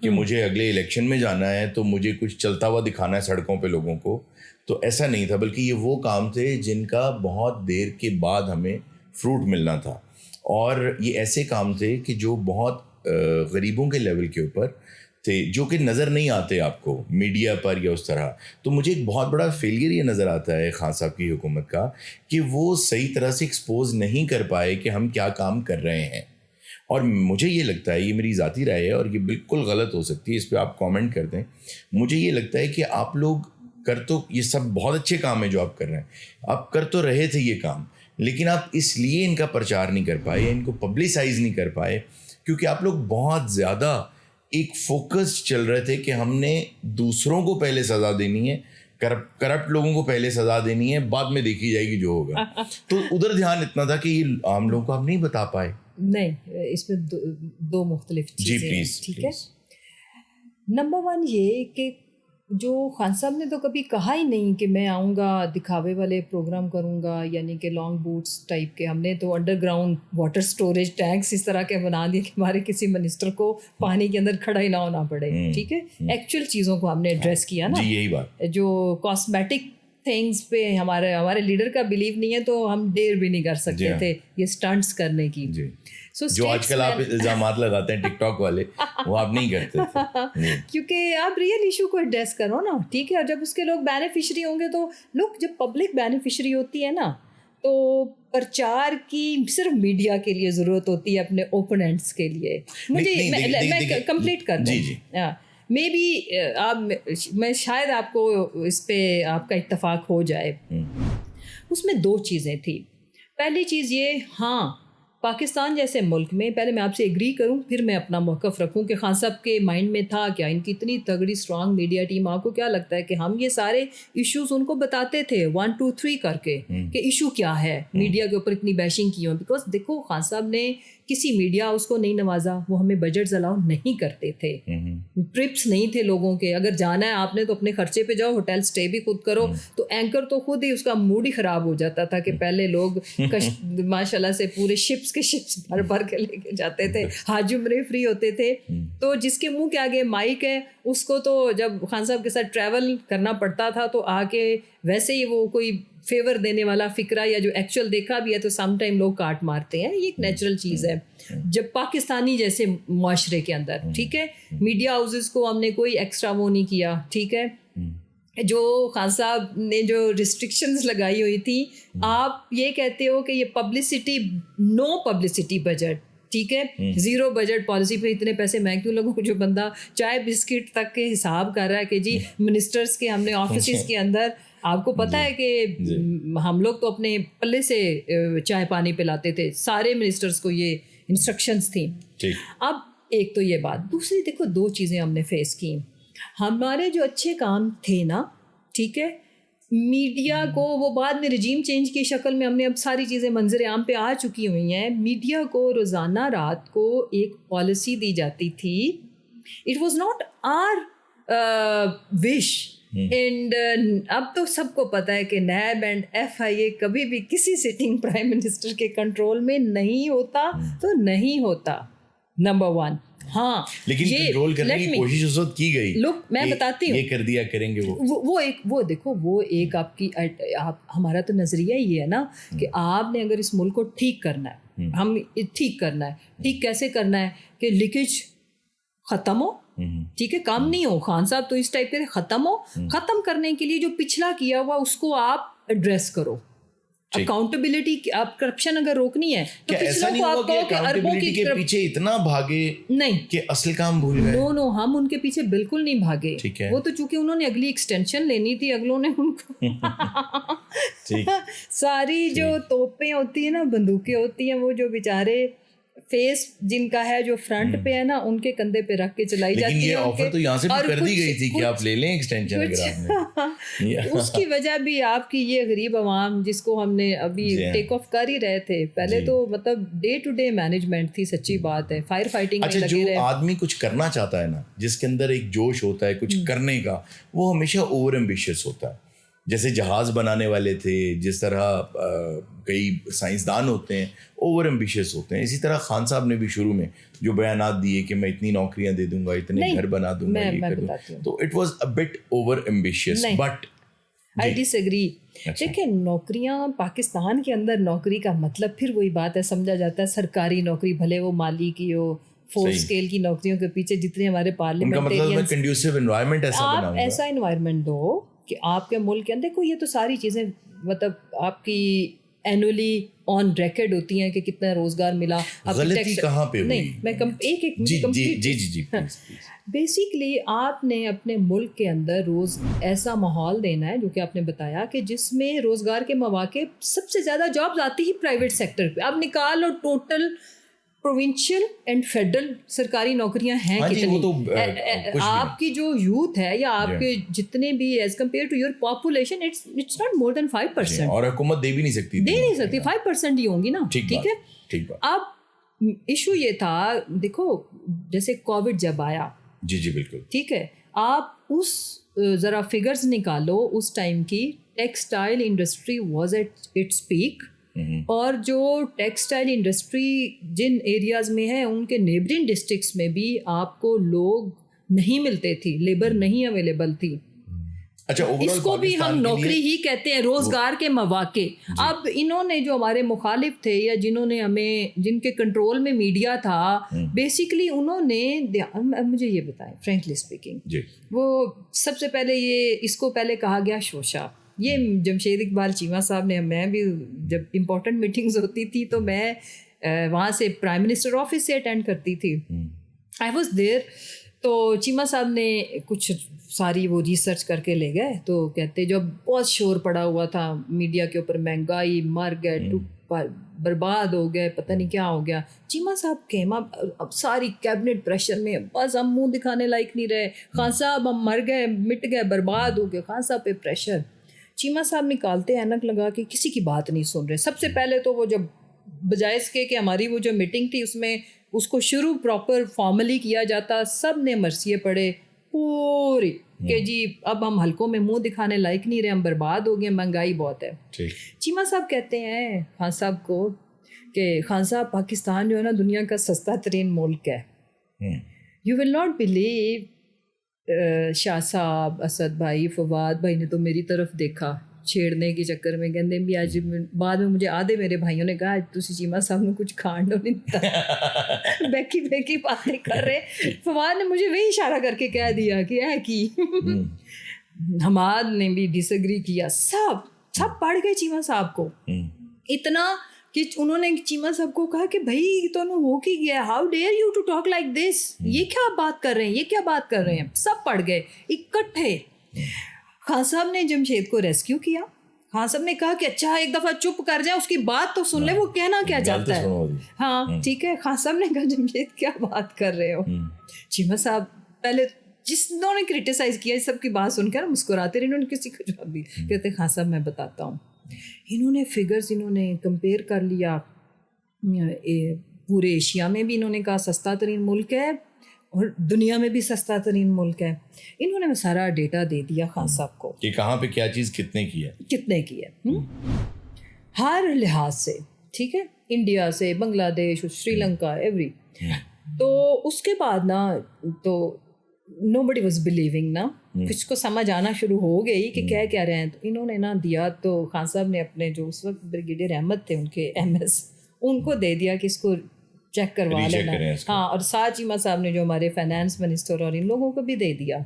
کہ مجھے اگلے الیکشن میں جانا ہے تو مجھے کچھ چلتا ہوا دکھانا ہے سڑکوں پہ لوگوں کو, تو ایسا نہیں تھا, بلکہ یہ وہ کام تھے جن کا بہت دیر کے بعد ہمیں فروٹ ملنا تھا, اور یہ ایسے کام تھے کہ جو بہت غریبوں کے لیول کے اوپر تھے, جو کہ نظر نہیں آتے آپ کو میڈیا پر یا اس طرح. تو مجھے ایک بہت بڑا فیلئر یہ نظر آتا ہے خان صاحب کی حکومت کا کہ وہ صحیح طرح سے ایکسپوز نہیں کر پائے کہ ہم کیا کام کر رہے ہیں. اور مجھے یہ لگتا ہے, یہ میری ذاتی رائے ہے اور یہ بالکل غلط ہو سکتی ہے, اس پہ آپ کامنٹ کر دیں, مجھے یہ لگتا ہے کہ آپ لوگ کر تو یہ سب بہت اچھے کام ہیں جو آپ کر رہے ہیں, آپ کر تو رہے تھے یہ کام, لیکن آپ اس لیے ان کا پرچار نہیں کر پائے, ان کو پبلسائز نہیں کر پائے, کیونکہ آپ لوگ بہت زیادہ ایک فوکس چل رہے تھے کہ ہم نے دوسروں کو پہلے سزا دینی ہے, کرپٹ لوگوں کو پہلے سزا دینی ہے, بعد میں دیکھی جائے گی جو ہوگا. تو ادھر دھیان اتنا تھا کہ یہ عام لوگوں کو آپ نہیں بتا پائے. نہیں, اس میں دو مختلف چیزیں ہیں. ٹھیک ہے, نمبر 1 یہ کہ جو خان صاحب نے تو کبھی کہا ہی نہیں کہ میں آؤں گا دکھاوے والے پروگرام کروں گا, یعنی کہ لانگ بوٹس ٹائپ کے. ہم نے تو underground water storage tanks اس طرح کے بنا دیے کہ ہمارے کسی منسٹر کو پانی کے اندر کھڑا ہی نہ ہونا پڑے. ٹھیک ہے, ایکچوئل چیزوں کو ہم نے ایڈریس کیا نا. یہی بات, جو کاسمیٹک تھنگس پہ ہمارے لیڈر کا بلیو نہیں ہے تو ہم دیر بھی نہیں کر سکتے تھے یہ اسٹنٹس کرنے کی. جو آج کل آپ الزامات لگاتے ہیں ٹک ٹاک والے, وہ آپ نہیں کرتے تھے کیونکہ آپ ریئل ایشو کو ایڈریس کرو نا. ٹھیک ہے, اور جب اس کے لوگ بینیفیشری ہوں گے تو لوگ, جب پبلک بینیفیشری ہوتی ہے نا تو پرچار کی صرف میڈیا کے لیے ضرورت ہوتی ہے, اپنے اوپوننٹس کے لیے. مجھے میں کمپلیٹ کر دوں, مے بی میں شاید آپ کو اس پہ آپ کا اتفاق ہو جائے. اس میں 2 چیزیں تھیں. پہلی چیز یہ, ہاں پاکستان جیسے ملک میں, پہلے میں آپ سے ایگری کروں پھر میں اپنا موقف رکھوں کہ خان صاحب کے مائنڈ میں تھا کیا, ان کی اتنی تگڑی اسٹرانگ میڈیا ٹیم, آپ کو کیا لگتا ہے کہ ہم یہ سارے ایشوز ان کو بتاتے تھے 1 2 3 کر کے کہ ایشو کیا ہے, میڈیا کے اوپر اتنی بیشنگ کی ہوں. بیکاز دیکھو خان صاحب نے کسی میڈیا اس کو نہیں نوازا, وہ ہمیں بجٹس الاؤ نہیں کرتے تھے, ٹرپس نہیں تھے لوگوں کے, اگر جانا ہے آپ نے تو اپنے خرچے پہ جاؤ, ہوٹل اسٹے بھی خود کرو. تو اینکر تو خود ہی اس کا موڈ ہی خراب ہو جاتا تھا کہ پہلے لوگ ماشاء اللہ سے پورے شپس کے شپس بھر بھر کے لے کے جاتے تھے, حاج عمرے فری ہوتے تھے. تو جس کے منہ کے آگے مائک ہے اس کو تو جب خان صاحب کے ساتھ ٹریول کرنا پڑتا تھا تو آ کے ویسے ہی وہ کوئی فیور دینے والا فکرہ یا جو ایکچوئل دیکھا بھی ہے تو سم ٹائم لوگ کاٹ مارتے ہیں, یہ ایک نیچرل چیز ہے جب پاکستانی جیسے معاشرے کے اندر. ٹھیک ہے, میڈیا ہاؤسز کو ہم نے کوئی ایکسٹرا وہ نہیں کیا. ٹھیک ہے, جو خان صاحب نے جو ریسٹرکشنز لگائی ہوئی تھی, آپ یہ کہتے ہو کہ یہ پبلسٹی, نو پبلسٹی بجٹ. ٹھیک ہے, 0 بجٹ پالیسی پہ اتنے پیسے میں کیوں لگوں, جو بندہ چائے بسکٹ تک کے حساب کر رہا ہے کہ جی منسٹرز کے ہم نے آفیسز کے اندر, آپ کو پتہ ہے کہ ہم لوگ تو اپنے پلے سے چائے پانی پلاتے تھے, سارے منسٹرز کو یہ انسٹرکشنز تھیں. اب ایک تو یہ بات, دوسری دیکھو 2 چیزیں ہم نے فیس کی. ہمارے جو اچھے کام تھے نا, ٹھیک ہے, میڈیا کو وہ بعد میں رجیم چینج کی شکل میں ہم نے اب ساری چیزیں منظر عام پہ آ چکی ہوئی ہیں. میڈیا کو روزانہ رات کو ایک پالیسی دی جاتی تھی, it was not our wish. And اب تو سب کو پتہ ہے کہ نیب اینڈ FIA کبھی بھی کسی سٹنگ پرائم منسٹر کے کنٹرول میں نہیں ہوتا, تو نہیں ہوتا. نمبر 1. ہاں, لیکن کنٹرول کرنے کی کوشش اس وقت کی گئی. لوگ میں بتاتی ہوں, یہ کر دیا کریں گے وہ دیکھو, وہ ایک آپ کی, ہمارا تو نظریہ یہ ہے نا کہ آپ نے اگر اس ملک کو ٹھیک کرنا ہے, ہم ٹھیک کرنا ہے, ٹھیک کیسے کرنا ہے کہ لیکیج ختم ہو. ٹھیک ہے, کام نہیں ہو, خان صاحب تو اس ٹائپ کے ختم ہو. ختم کرنے کے لیے جو پچھلا کیا ہوا اس کو آپ ایڈریس کرو. اکاؤنٹیبلٹی, آپ کرپشن اگر روکنی ہے تو پچھلوں کو آپ کہو کہ اربوں کی پیچھے اتنا بھاگے نہیں کہ اصل کام بھول گئے. نو ہم ان کے پیچھے بالکل نہیں بھاگے. وہ تو چونکہ انہوں نے اگلی ایکسٹینشن لینی تھی, اگلوں نے ان کو ساری جو توپیں ہوتی ہیں نا, بندوقیں ہوتی ہیں, وہ جو بیچارے فیس جن کا ہے جو فرنٹ پہ ہے نا, ان کے کندھے پہ رکھ کے چلائی جاتی ہے. لیکن یہ آفر تو یہاں سے بھی کر دی گئی تھی کہ آپ لے لیں ایکسٹینشن اگر آپ نے. اس کی وجہ بھی آپ کی یہ غریب عوام جس کو ہم نے ابھی ٹیک آف کر ہی رہے تھے, پہلے تو مطلب ڈے ٹو ڈے مینجمنٹ تھی, سچی بات ہے, فائر فائٹنگ میں لگے رہے. جو آدمی کچھ کرنا چاہتا ہے نا, جس کے اندر ایک جوش ہوتا ہے کچھ کرنے کا, وہ ہمیشہ اوور ایمبیشیس ہوتا ہے. جیسے جہاز بنانے والے تھے, جس طرح کئی سائنسدان ہوتے ہیں اوور ایمبیشیس ہوتے ہیں, اسی طرح خان صاحب نے بھی شروع میں جو بیانات دیے کہ میں اتنی نوکریاں دے دوں گا, اتنے گھر بنا دوں گا, یہ کر دوں, تو it was a bit over ambitious. But I disagree. دیکھیں نوکریاں پاکستان کے اندر نوکری کا مطلب پھر وہی بات ہے, سمجھا جاتا ہے سرکاری نوکری, بھلے وہ مالی کی ہو, فور اسکیل کی نوکریوں کے پیچھے جتنے ہمارے پارلیمنٹیرینز, آپ ایسا انوائرمنٹ دو کہ آپ کے ملک کے اندر دیکھو یہ تو ساری چیزیں مطلب آپ کی اینولی آن ریکارڈ ہوتی ہیں کہ کتنا روزگار ملا. غلطی کہاں پہ ہوئی؟ نہیں میں ایک بیسکلی آپ نے اپنے ملک کے اندر روز ایسا ماحول دینا ہے جو کہ آپ نے بتایا کہ جس میں روزگار کے مواقع سب سے زیادہ جابز آتی ہی پرائیویٹ سیکٹر پہ. اب نکال اور ٹوٹل پروونشل اینڈ فیڈرل سرکاری نوکریاں ہیں کتنی, آپ کی جو یوتھ ہے یا آپ کے جتنے بھی as compare to your population it's not more than 5%, اور حکومت دے بھی نہیں سکتی 5% ہی ہوں گی نا. ٹھیک ہے. اب ایشو یہ تھا, دیکھو جیسے کووڈ جب آیا, جی بالکل ٹھیک ہے, آپ اس ذرا فگرز نکالو اس ٹائم کی, textile industry was at its peak, اور جو ٹیکسٹائل انڈسٹری جن ایریاز میں ہے ان کے نیبرنگ ڈسٹرکٹس میں بھی آپ کو لوگ نہیں ملتے تھی, لیبر نہیں اویلیبل تھی. اچھا, اس کو بھی ہم نوکری ہی کہتے ہیں, روزگار کے مواقع. اب انہوں نے جو ہمارے مخالف تھے یا جنہوں نے ہمیں, جن کے کنٹرول میں میڈیا تھا, بیسکلی انہوں نے, مجھے یہ بتائیں فرینکلی اسپیکنگ, وہ سب سے پہلے یہ اس کو پہلے کہا گیا شوشا. یہ جمشید اقبال چیمہ صاحب نے, میں بھی جب امپورٹنٹ میٹنگز ہوتی تھی تو میں وہاں سے پرائم منسٹر آفس سے اٹینڈ کرتی تھی, آئی واز دیر. تو چیمہ صاحب نے کچھ ساری وہ ریسرچ کر کے لے گئے, تو کہتے جب بہت شور پڑا ہوا تھا میڈیا کے اوپر, مہنگائی, مر گئے, برباد ہو گئے, پتہ نہیں کیا ہو گیا. چیمہ صاحب کہما اب ساری کیبنٹ پریشر میں, بس ہم منہ دکھانے لائق نہیں رہے, خان صاحب ہم مر گئے, مٹ گئے, برباد ہو گئے, خان صاحب پہ پریشر. چیمہ صاحب نکالتے اینک لگا کے کسی کی بات نہیں سن رہے. سب سے پہلے تو وہ جب بجائے اس کے کہ ہماری وہ جو میٹنگ تھی اس میں اس کو شروع پراپر فارملی کیا جاتا, سب نے مرثیے پڑھے پوری کہ جی اب ہم حلقوں میں منہ دکھانے لائق نہیں رہے, ہم برباد ہو گئے, مہنگائی بہت ہے. چیمہ صاحب کہتے ہیں خان صاحب کو کہ خان صاحب پاکستان جو ہے نا دنیا کا سستا ترین ملک ہے. یو ول ناٹ بلیو, شاہ صاحب, اسد بھائی, فواد بھائی نے تو میری طرف دیکھا چھیڑنے کے چکر میں, کہتے بھی آج بعد میں مجھے آدھے میرے بھائیوں نے کہا تسی چیمہ صاحب نے کچھ کھانڈ نہیں دیتا, بیکی باتیں کر رہے. فواد نے مجھے وہی اشارہ کر کے کہہ دیا کہ اے کی. حماد نے بھی ڈس ایگری کیا, سب پڑھ گئے چیمہ صاحب کو اتنا کہ انہوں نے چیمہ صاحب کو کہا کہ بھائی تو ہو کی گیا, how dare you to talk like this, یہ کیا بات کر رہے ہیں, یہ کیا بات کر رہے ہیں. سب پڑھ گئے اکٹھے. خان صاحب نے جمشید کو ریسکیو کیا. خان صاحب نے کہا کہ اچھا ایک دفعہ چپ کر جائیں, اس کی بات تو سن لے, وہ کہنا کیا چاہتا ہے. ہاں ٹھیک ہے. خان صاحب نے کہا جمشید کیا بات کر رہے ہو. چیمہ صاحب پہلے جنہوں نے کرٹیسائز کیا سب کی بات سن کر مسکراتے رہے, انہوں نے کسی کو جواب دی. کہتے خان صاحب میں بتاتا ہوں, انہوں نے فگرز انہوں نے کمپیئر کر لیا, پورے ایشیا میں بھی انہوں نے کہا سستا ترین ملک ہے اور دنیا میں بھی سستا ترین ملک ہے. انہوں نے سارا ڈیٹا دے دیا خان صاحب کو کہ کہاں پہ کیا چیز کتنے کی ہے ہر لحاظ سے. ٹھیک ہے, انڈیا سے بنگلہ دیش, سری لنکا, ایوری. تو اس کے بعد نا تو نو بڈی واز بلیونگ نا, کچھ کو سمجھ آنا شروع ہو گئی کہ کیا رہے ہیں. تو انہوں نے نا دیا, تو خان صاحب نے اپنے جو اس وقت بریگیڈیئر احمد تھے ان کے MS, ان کو دے دیا کہ اس کو چیک کروا لینا. ہاں, اور ساتھ چیمہ صاحب نے جو ہمارے فائنانس منسٹر اور ان لوگوں کو بھی دے دیا.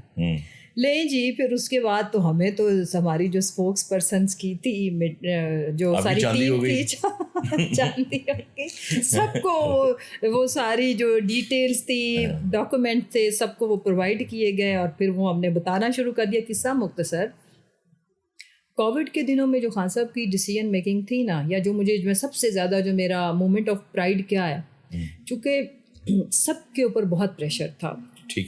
لیں جی, پھر اس کے بعد تو ہمیں تو ہماری جو اسپوکس پرسنس کی تھی, جو ساری ٹیم تھی, چاندی سب کو وہ ساری جو ڈیٹیلز تھی, ڈاکومنٹ تھے, سب کو وہ پرووائڈ کیے گئے. اور پھر وہ ہم نے بتانا شروع کر دیا. قصہ مختصر, کووڈ کے دنوں میں جو خان صاحب کی ڈیسیژن میکنگ تھی نا, یا جو مجھے سب سے زیادہ جو میرا مومنٹ آف پرائڈ کیا ہے, چونکہ سب کے اوپر بہت پریشر تھا. ٹھیک,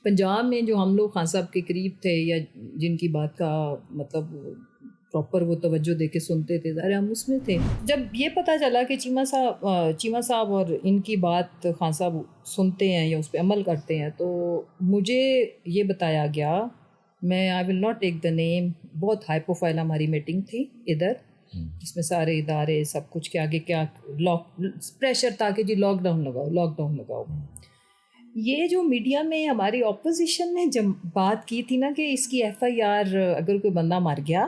پنجاب میں جو ہم لوگ خان صاحب کے قریب تھے یا جن کی بات کا مطلب پراپر وہ توجہ دے کے سنتے تھے, ظاہر ہم اس میں تھے. جب یہ پتہ چلا کہ چیمہ صاحب اور ان کی بات خان صاحب سنتے ہیں یا اس پہ عمل کرتے ہیں, تو مجھے یہ بتایا گیا میں آئی ول ناٹ ٹیک دا نیم, بہت ہائی پروفائل ہماری میٹنگ تھی ادھر, جس میں سارے ادارے سب کچھ کے آگے کیا پریشر تھا کہ جی لاک ڈاؤن لگاؤ. یہ جو میڈیا میں ہماری اپوزیشن نے جب بات کی تھی نا کہ اس کی ایف آئی آر اگر کوئی بندہ مر گیا,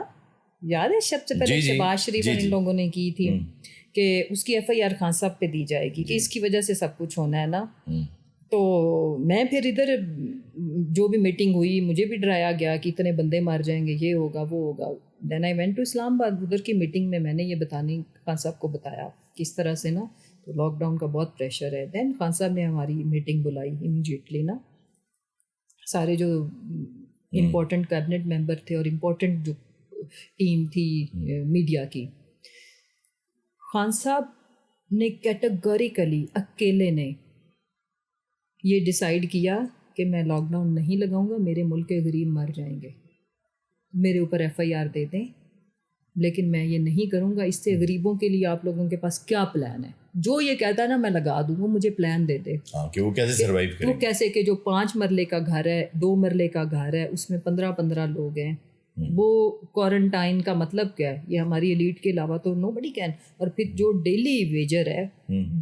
یاد ہے سب سے پہلے شہباز شریف اور ان لوگوں نے کی تھی کہ اس کی ایف آئی آر خان صاحب پہ دی جائے گی کہ اس کی وجہ سے سب کچھ ہونا ہے نا. تو میں پھر ادھر جو بھی میٹنگ ہوئی مجھے بھی ڈرایا گیا کہ اتنے بندے مر جائیں گے, یہ ہوگا وہ ہوگا. دین آئی وینٹ ٹو اسلام آباد, ادھر کی میٹنگ میں نے یہ بتانے خان صاحب کو بتایا کہ اس طرح سے نا تو لاک ڈاؤن کا بہت پریشر ہے. دین خان صاحب نے ہماری میٹنگ بلائی امیجیٹلی نا, سارے جو امپورٹنٹ کیبنٹ ممبر تھے اور امپورٹنٹ جو ٹیم تھی میڈیا کی. خان صاحب نے کیٹیگوریکلی اکیلے نے یہ ڈیسائیڈ کیا کہ میں لاک ڈاؤن نہیں لگاؤں گا, میرے ملک کے غریب مر جائیں گے, میرے اوپر ایف آئی آر دے دیں, لیکن میں یہ نہیں کروں گا. اس سے غریبوں کے لیے آپ لوگوں کے پاس کیا پلان ہے؟ جو یہ کہتا ہے نا میں لگا دوں, وہ مجھے پلان دے دے کہ وہ کیسے سروائیو کریں, وہ کیسے کہ جو 5 مرلے کا گھر ہے, 2 مرلے کا گھر ہے, اس میں 15 لوگ ہیں, وہ کوارنٹائن کا مطلب کیا ہے؟ یہ ہماری ایلیٹ کے علاوہ تو نو بڈی کین. اور پھر جو ڈیلی ویجر ہے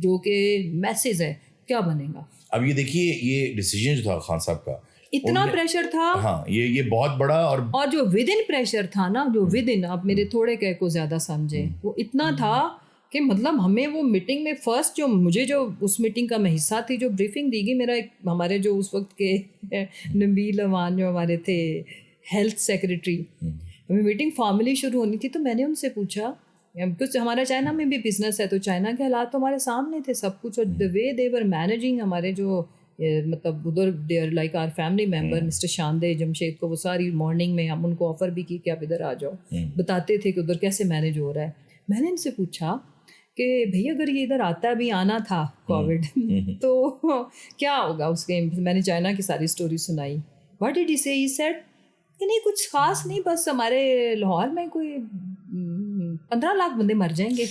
جو کہ میسز ہے, کیا بنے گا؟ اب یہ دیکھیے یہ ڈیسیجن جو تھا خان صاحب کا, اتنا پریشر تھا. ہاں یہ بہت بڑا اور جو ود ان پریشر تھا نا, جو ود ان, آپ میرے تھوڑے کہہ کو زیادہ سمجھیں, وہ اتنا تھا کہ مطلب ہمیں وہ میٹنگ میں فرسٹ جو مجھے جو اس میٹنگ کا میں حصہ تھی, جو بریفنگ دی گئی, میرا ایک ہمارے جو اس وقت کے نبیل امان جو ہمارے تھے ہیلتھ سیکریٹری, ہمیں میٹنگ فارملی شروع ہونی تھی, تو میں نے ان سے پوچھا کچھ ہمارا چائنا میں بھی بزنس ہے, تو چائنا کے حالات تو ہمارے سامنے تھے سب کچھ, اور دا وے دے ور مینیجنگ ہمارے جو مطلب ادھر they are like our family member mister Shande Jamshed کو, وہ ساری مارننگ میں ہم ان کو آفر بھی کی کہ آپ ادھر آ جاؤ, بتاتے تھے کہ ادھر کیسے مینیج ہو رہا ہے. میں نے ان سے پوچھا کہ بھئی اگر یہ ادھر آتا بھی آنا تھا کووڈ تو کیا ہوگا اس کے. میں نے چائنا کی ساری اسٹوری سنائی. واٹ ڈیڈ ہی سے؟ ہی سیڈ کہ نہیں کچھ خاص نہیں, بس ہمارے لاہور میں کوئی 15 لاکھ بندے مر جائیں گے.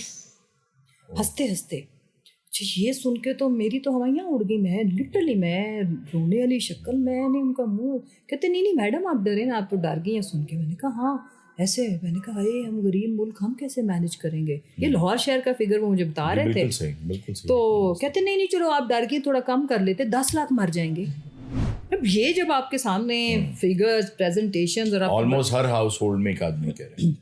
ہنستے ہنستے. یہ سن کے تو میری تو ہوائیاں اڑ گئی, میں لٹرلی میں رونے والی شکل, میں نے ان کا منہ, کہتے نہیں میڈم آپ ڈرے نا, آپ تو ڈر گئی ہیں سن کے. میں نے کہا ہاں ایسے. میں نے کہا اے ہم غریب ملک ہم کیسے مینیج کریں گے؟ یہ لاہور شہر کا فگر وہ مجھے بتا رہے تھے. تو کہتے نہیں چلو آپ ڈر گئی, تھوڑا کم کر لیتے, 10 لاکھ مر جائیں گے. اب یہ جب آپ کے سامنے فگرز پریزنٹیشنز اور آلموسٹ ہر ہاؤس ہولڈ میں ایک آدمی کہہ رہے ہیں,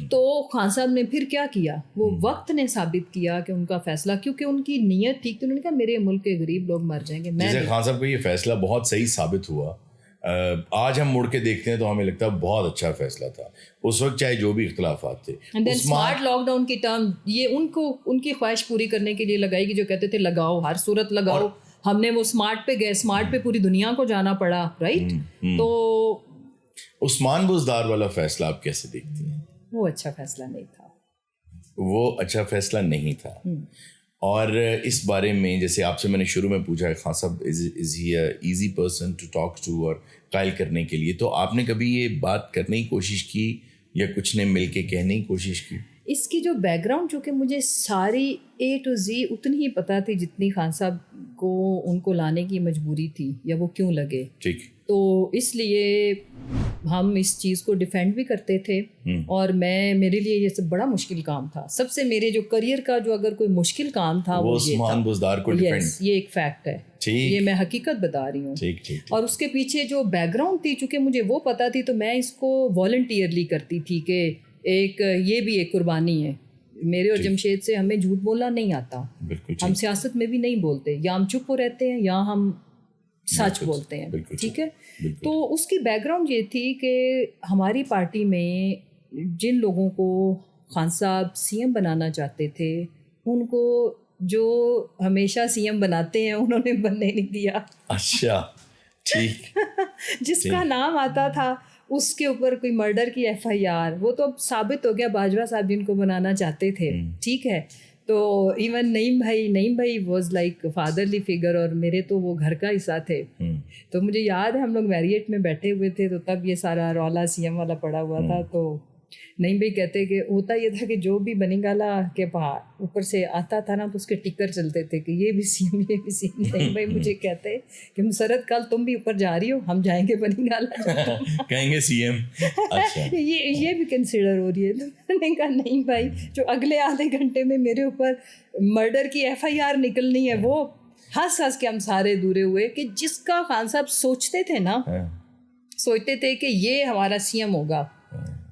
تو خان صاحب نے پھر کیا کیا, وہ وقت نے ثابت کیا کہ ان کا فیصلہ, کیونکہ ان کی نیت ٹھیک تھی, انہوں نے کہا میرے ملک کے غریب لوگ مر جائیں گے. جیسے خان صاحب کا یہ فیصلہ بہت صحیح ثابت ہوا. آج ہم مڑ کے دیکھتے ہیں تو ہمیں لگتا ہے بہت اچھا فیصلہ تھا اس وقت, چاہے جو بھی اختلافات تھے. اسمارٹ لاک ڈاؤن کی ٹرم یہ ان کو ان کی خواہش پوری کرنے کے لیے لگائی گی, جو کہتے تھے لگاؤ ہر صورت لگاؤ. ہم نے وہ اسمارٹ پہ گئے, اسمارٹ پہ پوری دنیا کو جانا پڑا, رائٹ. تو عثمان بزدار والا فیصلہ آپ کیسے دیکھتی ہیں؟ وہ اچھا فیصلہ نہیں تھا. وہ اچھا فیصلہ نہیں تھا. اور اس بارے میں جیسے آپ سے میں نے شروع میں پوچھا ہے خان صاحب is he a easy person to talk to اور قائل کرنے کے لیے, تو آپ نے کبھی یہ بات کرنے کی کوشش کی یا کچھ نے مل کے کہنے کی کوشش کی؟ اس کی جو بیک گراؤنڈ, چونکہ مجھے ساری اے ٹو زی اتنی ہی پتہ تھی جتنی خان صاحب کو ان کو لانے کی مجبوری تھی یا وہ کیوں لگے. ٹھیک. تو اس لیے ہم اس چیز کو ڈیفینڈ بھی کرتے تھے, اور میرے لیے یہ سب بڑا مشکل کام تھا. سب سے میرے جو کریئر کا جو اگر کوئی مشکل کام تھا وہ عثمان بزدار کو ڈیفینڈ. یہ ایک فیکٹ ہے, یہ میں حقیقت بتا رہی ہوں. اور اس کے پیچھے جو بیک گراؤنڈ تھی, چونکہ مجھے وہ پتہ تھی, تو میں اس کو والنٹیئرلی کرتی تھی کہ ایک یہ بھی ایک قربانی ہے. میرے اور جمشید سے ہمیں جھوٹ بولنا نہیں آتا, ہم سیاست میں بھی نہیں بولتے, یا ہم چپ ہو رہتے ہیں یا ہم سچ بولتے ہیں, ٹھیک ہے. تو اس کی بیک گراؤنڈ یہ تھی کہ ہماری پارٹی میں جن لوگوں کو خان صاحب سی ایم بنانا چاہتے تھے, ان کو جو ہمیشہ سی ایم بناتے ہیں انہوں نے بننے نہیں دیا. اچھا ٹھیک. جس کا نام آتا تھا اس کے اوپر کوئی مرڈر کی ایف آئی آر, وہ تو اب ثابت ہو گیا باجوہ صاحب جن کو بنانا چاہتے تھے, ٹھیک ہے. تو ایون نعیم بھائی واز لائک فادرلی فگر, اور میرے تو وہ گھر کا حصہ تھے. تو مجھے یاد ہے ہم لوگ میریٹ میں بیٹھے ہوئے تھے, تو تب یہ سارا رولا سی ایم والا پڑا ہوا تھا. تو نہیں بھائی کہتے کہ ہوتا یہ تھا کہ جو بھی بنی گالا کے باہر اوپر سے آتا تھا نا تو اس کے ٹکر چلتے تھے کہ یہ بھی سیم یہ بھی سیم. نہیں بھائی مجھے کہتے کہ مسرت کل تم بھی اوپر جا رہی ہو, ہم جائیں گے بنی گالا کہیں گے سی ایم. یہ بھی کنسیڈر ہو رہی ہے. تو میں نے کہا نہیں بھائی, جو اگلے آدھے گھنٹے میں میرے اوپر مرڈر کی FIR نکلنی ہے وہ ہنس ہنس کے ہم سارے دورے ہوئے کہ جس کا خان صاحب سوچتے تھے نا, سوچتے تھے کہ یہ ہمارا CM ہوگا,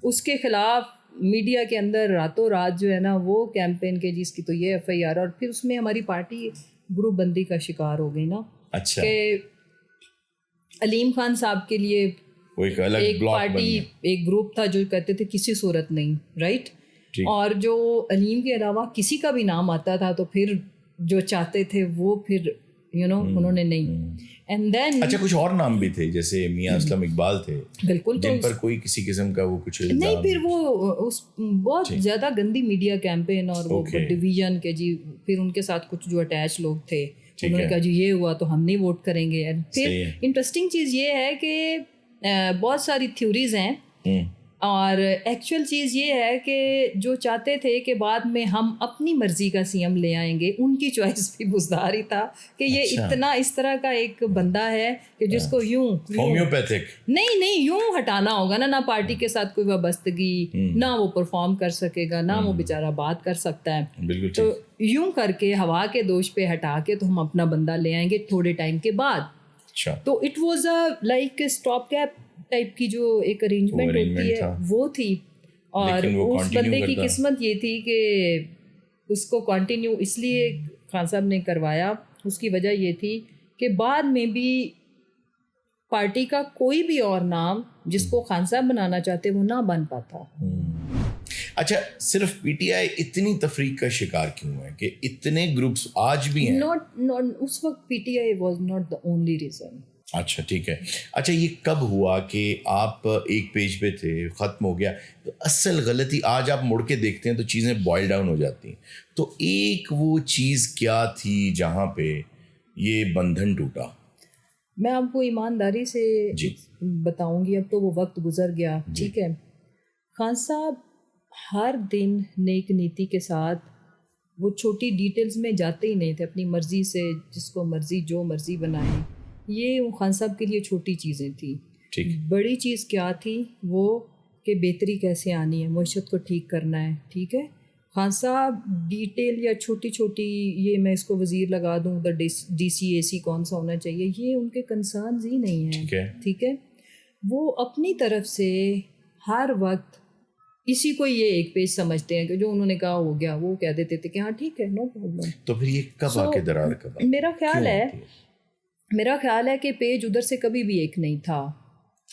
اس کے خلاف میڈیا کے اندر راتوں رات جو ہے نا وہ کیمپین کے جس کی تو یہ FIR, اور پھر اس میں ہماری پارٹی گروپ بندی کا شکار ہو گئی نا. اچھا. کہ علیم خان صاحب کے لیے ایک پارٹی ایک گروپ تھا جو کہتے تھے کسی صورت نہیں, رائٹ, اور جو علیم کے علاوہ کسی کا بھی نام آتا تھا تو پھر جو چاہتے تھے وہ پھر انہوں نے نہیں. اینڈ دین اچھا کچھ اور نام بھی تھے جیسے میاں اسلم اقبال تھے, بالکل, جن پر کوئی کسی قسم کا وہ کچھ نہیں. پھر وہ اس بہت زیادہ گندی میڈیا کیمپین اور وہ ڈویژن کے جی, پھر ان کے ساتھ کچھ جو اٹیچ لوگ تھے انہوں نے کہا جی یہ ہوا تو ہم نہیں ووٹ کریں گے. پھر انٹرسٹنگ چیز یہ ہے کہ بہت ساری تھیوریز ہیں اور ایکچوئل چیز یہ ہے کہ جو چاہتے تھے کہ بعد میں ہم اپنی مرضی کا CM لے آئیں گے, ان کی چوائس بھی بزدار ہی تھا کہ یہ اتنا اس طرح کا ایک بندہ ہے کہ جس کو یوں ہومیوپیتھک نہیں یوں ہٹانا ہوگا نا پارٹی کے ساتھ کوئی وابستگی, نہ وہ پرفارم کر سکے گا, نہ وہ بیچارہ بات کر سکتا ہے. تو یوں کر کے ہوا کے دوش پہ ہٹا کے تو ہم اپنا بندہ لے آئیں گے تھوڑے ٹائم کے بعد. تو it was a like stop gap type کی جو ایک ارینجمنٹ ہوتی ہے وہ تھی, اور اس بندے کی قسمت یہ تھی کہ اس کو کنٹینیو اس لیے خان صاحب نے کروایا. اس کی وجہ یہ تھی کہ بعد میں بھی پارٹی کا کوئی بھی اور نام جس کو خان صاحب بنانا چاہتے وہ نہ بن پاتا. اچھا صرف PTI اتنی تفریق کا شکار کیوں ہے کہ اتنے گروپس آج بھی ہیں؟ اس وقت PTI was not the only reason. اچھا ٹھیک ہے. اچھا یہ کب ہوا کہ آپ ایک پیج پہ تھے, ختم ہو گیا, تو اصل غلطی آج آپ مڑ کے دیکھتے ہیں تو چیزیں بوائل ڈاؤن ہو جاتی ہیں, تو ایک وہ چیز کیا تھی جہاں پہ یہ بندھن ٹوٹا؟ میں آپ کو ایمانداری سے بتاؤں گی, اب تو وہ وقت گزر گیا, ٹھیک ہے. خان صاحب ہر دن نیک نیتی کے ساتھ وہ چھوٹی ڈیٹیلز میں جاتے ہی نہیں تھے, اپنی مرضی سے جس کو مرضی جو مرضی بنائیں. یہ خان صاحب کے لیے چھوٹی چیزیں تھیں. بڑی چیز کیا تھی وہ کہ بہتری کیسے آنی ہے, معیشت کو ٹھیک کرنا ہے, ٹھیک ہے. خان صاحب ڈیٹیل یا چھوٹی چھوٹی یہ میں اس کو وزیر لگا دوں, ادھر DC AC کون سا ہونا چاہیے, یہ ان کے کنسرنز ہی نہیں ہیں, ٹھیک ہے. وہ اپنی طرف سے ہر وقت اسی کو یہ ایک پیج سمجھتے ہیں کہ جو انہوں نے کہا ہو گیا, وہ کہہ دیتے تھے کہ ہاں ٹھیک ہے, نو پرابلم. تو پھر یہ کب آ کے درار کب؟ میرا خیال ہے کہ پیج ادھر سے کبھی بھی ایک نہیں تھا.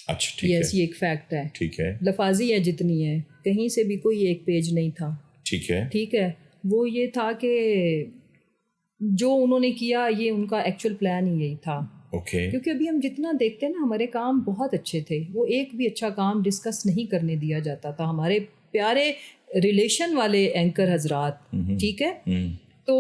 اچھا ٹھیک ہے, یہ ایک فیکٹ ہے, ٹھیک ہے. لفاظی ہے جتنی ہے, کہیں سے بھی کوئی ایک پیج نہیں تھا, ٹھیک ہے, ٹھیک ہے. وہ یہ تھا کہ جو انہوں نے کیا یہ ان کا ایکچوئل پلان ہی یہی تھا. کیونکہ ابھی ہم جتنا دیکھتے ہیں نا ہمارے کام بہت اچھے تھے, وہ ایک بھی اچھا کام ڈسکس نہیں کرنے دیا جاتا تھا. ہمارے پیارے ریلیشن والے اینکر حضرات, ٹھیک ہے, تو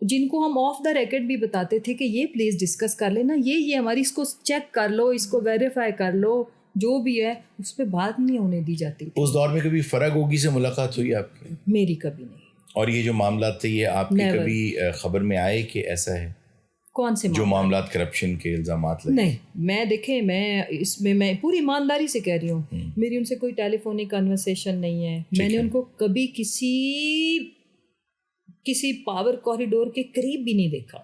جن کو ہم آف دا ریکارڈ بھی بتاتے تھے کہ یہ پلیز ڈسکس کر لینا, یہ ہماری اس کو چیک کر لو, اس کو ویریفائی کر لو, جو بھی ہے اس پہ بات نہیں ہونے دی جاتی. اس دور میں کبھی فرق ہوگی سے ملاقات ہوئی آپ کی؟ میری کبھی نہیں. اور یہ جو معاملات تھے یہ آپ کی کبھی خبر میں آئے کہ ایسا ہے؟ کون سے جو معاملات کرپشن کے الزامات لگے؟ نہیں, میں دیکھیں میں اس میں پوری ایمانداری سے کہہ رہی ہوں, میری ان سے کوئی ٹیلی فونک کنورسیشن نہیں ہے. میں نے ان کو کبھی کسی پاور کوریڈور کے قریب بھی نہیں دیکھا.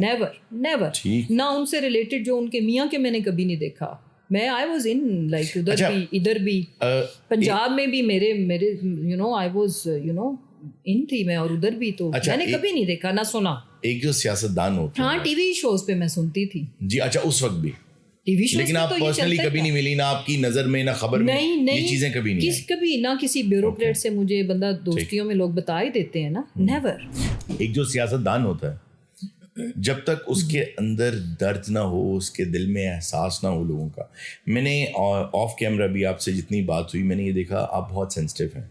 نیور. نہ ان سے ریلیٹڈ جو ان کے میاں کے میں نے کبھی نہیں دیکھا. میں آئی واز ان لائک ادھر بھی پنجاب میں بھی میرے آئی واز ان تھی میں, اور ادھر بھی تو میں نے کبھی نہیں دیکھا نہ سنا. ایک جو سیاستدان ہوتے ہیں, ہاں ٹی وی شوز پہ میں سنتی تھی. جی اچھا, اس وقت بھی ٹی وی شوز, لیکن آپ پرسنلی کبھی نہیں ملی, نہ آپ کی نظر میں, نہ خبر میں, یہ چیزیں کبھی نہیں, کبھی نہ کسی بیوروکریٹ سے مجھے بندہ دوستیوں میں لوگ بتا ہی دیتے ہیں نا, نیور. ایک جو سیاستدان ہوتا ہے جب تک اس کے اندر درد نہ ہو, اس کے دل میں احساس نہ ہو لوگوں کا. میں نے آف کیمرہ بھی آپ سے جتنی بات ہوئی میں نے یہ دیکھا آپ بہت سینسٹیو ہیں,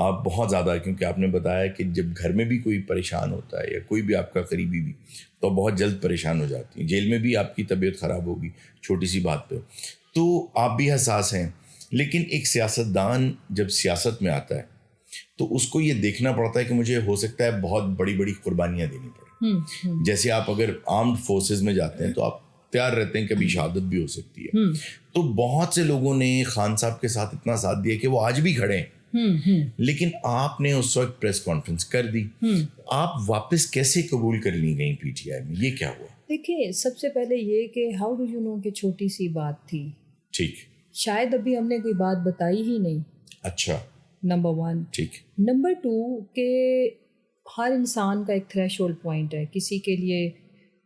آپ بہت زیادہ, کیونکہ آپ نے بتایا کہ جب گھر میں بھی کوئی پریشان ہوتا ہے یا کوئی بھی آپ کا قریبی بھی, تو بہت جلد پریشان ہو جاتی ہیں. جیل میں بھی آپ کی طبیعت خراب ہوگی چھوٹی سی بات پہ, تو آپ بھی حساس ہیں. لیکن ایک سیاستدان جب سیاست میں آتا ہے تو اس کو یہ دیکھنا پڑتا ہے کہ مجھے ہو سکتا ہے بہت بڑی بڑی قربانیاں دینی پڑیں. جیسے آپ اگر آرمڈ فورسز میں جاتے ہیں تو آپ تیار رہتے ہیں کبھی شہادت بھی ہو سکتی ہے. تو بہت سے لوگوں نے خان صاحب کے ساتھ اتنا ساتھ دیا کہ وہ آج بھی کھڑے ہیں, لیکن آپ نے اس وقت پریس کانفرنس کر دی. آپ واپس کیسے قبول کر لی گئی پی ٹی آئی میں, یہ کیا ہوا؟ دیکھیں سب سے پہلے یہ کہ ہاؤ ڈو یو نو کہ چھوٹی سی بات تھی, ٹھیک, شاید ابھی ہم نے کوئی بات بتائی ہی نہیں. اچھا, نمبر 1. ٹھیک. نمبر 2 کہ ہر انسان کا ایک تھریش ہولڈ پوائنٹ ہے. کسی کے لیے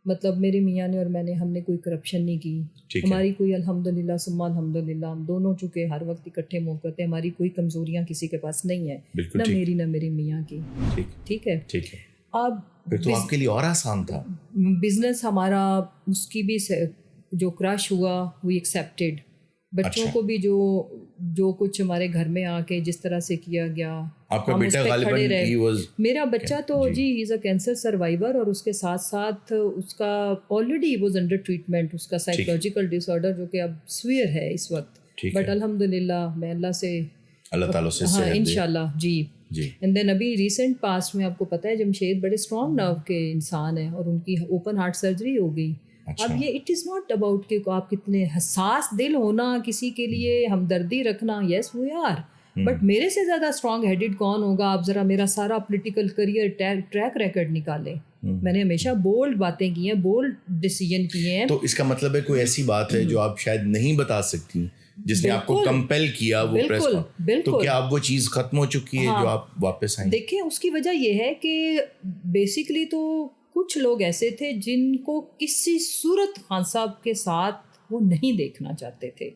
مطلب میرے میاں نے اور میں نے, ہم نے کوئی کرپشن نہیں کی, ہماری کوئی الحمدللہ ثم الحمدللہ, ہم دونوں چونکہ ہر وقت اکٹھے موو کرتے ہیں, ہماری کوئی کمزوریاں کسی کے پاس نہیں ہے, نہ میری نہ میرے میاں کی. ٹھیک ہے. اب پھر تو آپ کے لیے اور آسان تھا. بزنس ہمارا اس کی بھی جو کراش ہوا وی ایکسیپٹیڈ. بچوں کو بھی جو کچھ ہمارے گھر میں آ کے جس طرح سے کیا گیا, آپ کا بیٹا غالباً میرا بچہ تو جی ہی از اے کینسر سروائیور, اور اس کے ساتھ ساتھ اس کا آلریڈی واز انڈر ٹریٹمنٹ, اس کا سائیکولوجیکل ڈس آرڈر جو کہ اب سویئر ہے اس وقت, بٹ الحمدللہ میں اللہ تعالیٰ سے ہاں انشاءاللہ جی. اینڈ دین ابھی ریسنٹ پاسٹ میں آپ کو پتہ ہے جمشید بڑے اسٹرانگ نرو کے انسان ہیں اور ان کی اوپن ہارٹ سرجری ہو گئی. اب یہ اٹ از ناٹ اباؤٹ کہ آپ کتنے حساس دل ہونا, کسی کے لیے ہمدردی رکھنا, یس وی آر, بٹ میرے سے زیادہ اسٹرانگ ہیڈڈ کون ہوگا؟ آپ ذرا میرا سارا پولیٹیکل کریئر ٹریک ریکارڈ نکالیں. میں نے ہمیشہ بولڈ باتیں کی ہیں, بولڈ ڈیسیژن کیے ہیں. تو اس کا مطلب ہے کوئی ایسی بات ہے جو آپ شاید نہیں بتا سکتی جس نے آپ کو کمپیل کیا وہ پریس کانفرنس, تو کیا اب وہ چیز ختم ہو چکی ہے جو آپ واپس آئیں؟ دیکھیں اس کی وجہ یہ ہے کہ بیسکلی تو کچھ لوگ ایسے تھے جن کو کسی صورت خان صاحب کے ساتھ وہ نہیں دیکھنا چاہتے تھے.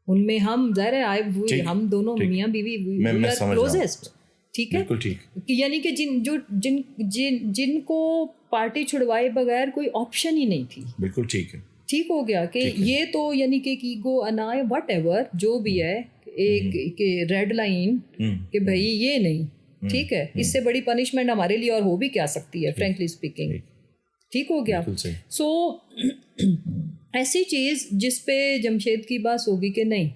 ان میں ہم ظاہر ہے ہم دونوں میاں بیوی کلوزسٹ, ٹھیک ہے, یعنی کہ جن کو پارٹی چھڑوائے بغیر کوئی آپشن ہی نہیں تھی. بالکل ٹھیک ہے, ٹھیک ہو گیا کہ یہ تو یعنی کہ ایگو انائے وٹ ایور جو بھی ہے, ایک ریڈ لائن کہ بھائی یہ نہیں, ٹھیک ہے, اس سے بڑی پنشمنٹ ہمارے لیے اور ہو بھی کیا سکتی ہے فرینکلی اسپیکنگ. ٹھیک ہو گیا. سو ایسی چیز جس پہ جمشید کی بات ہوگی کہ نہیں,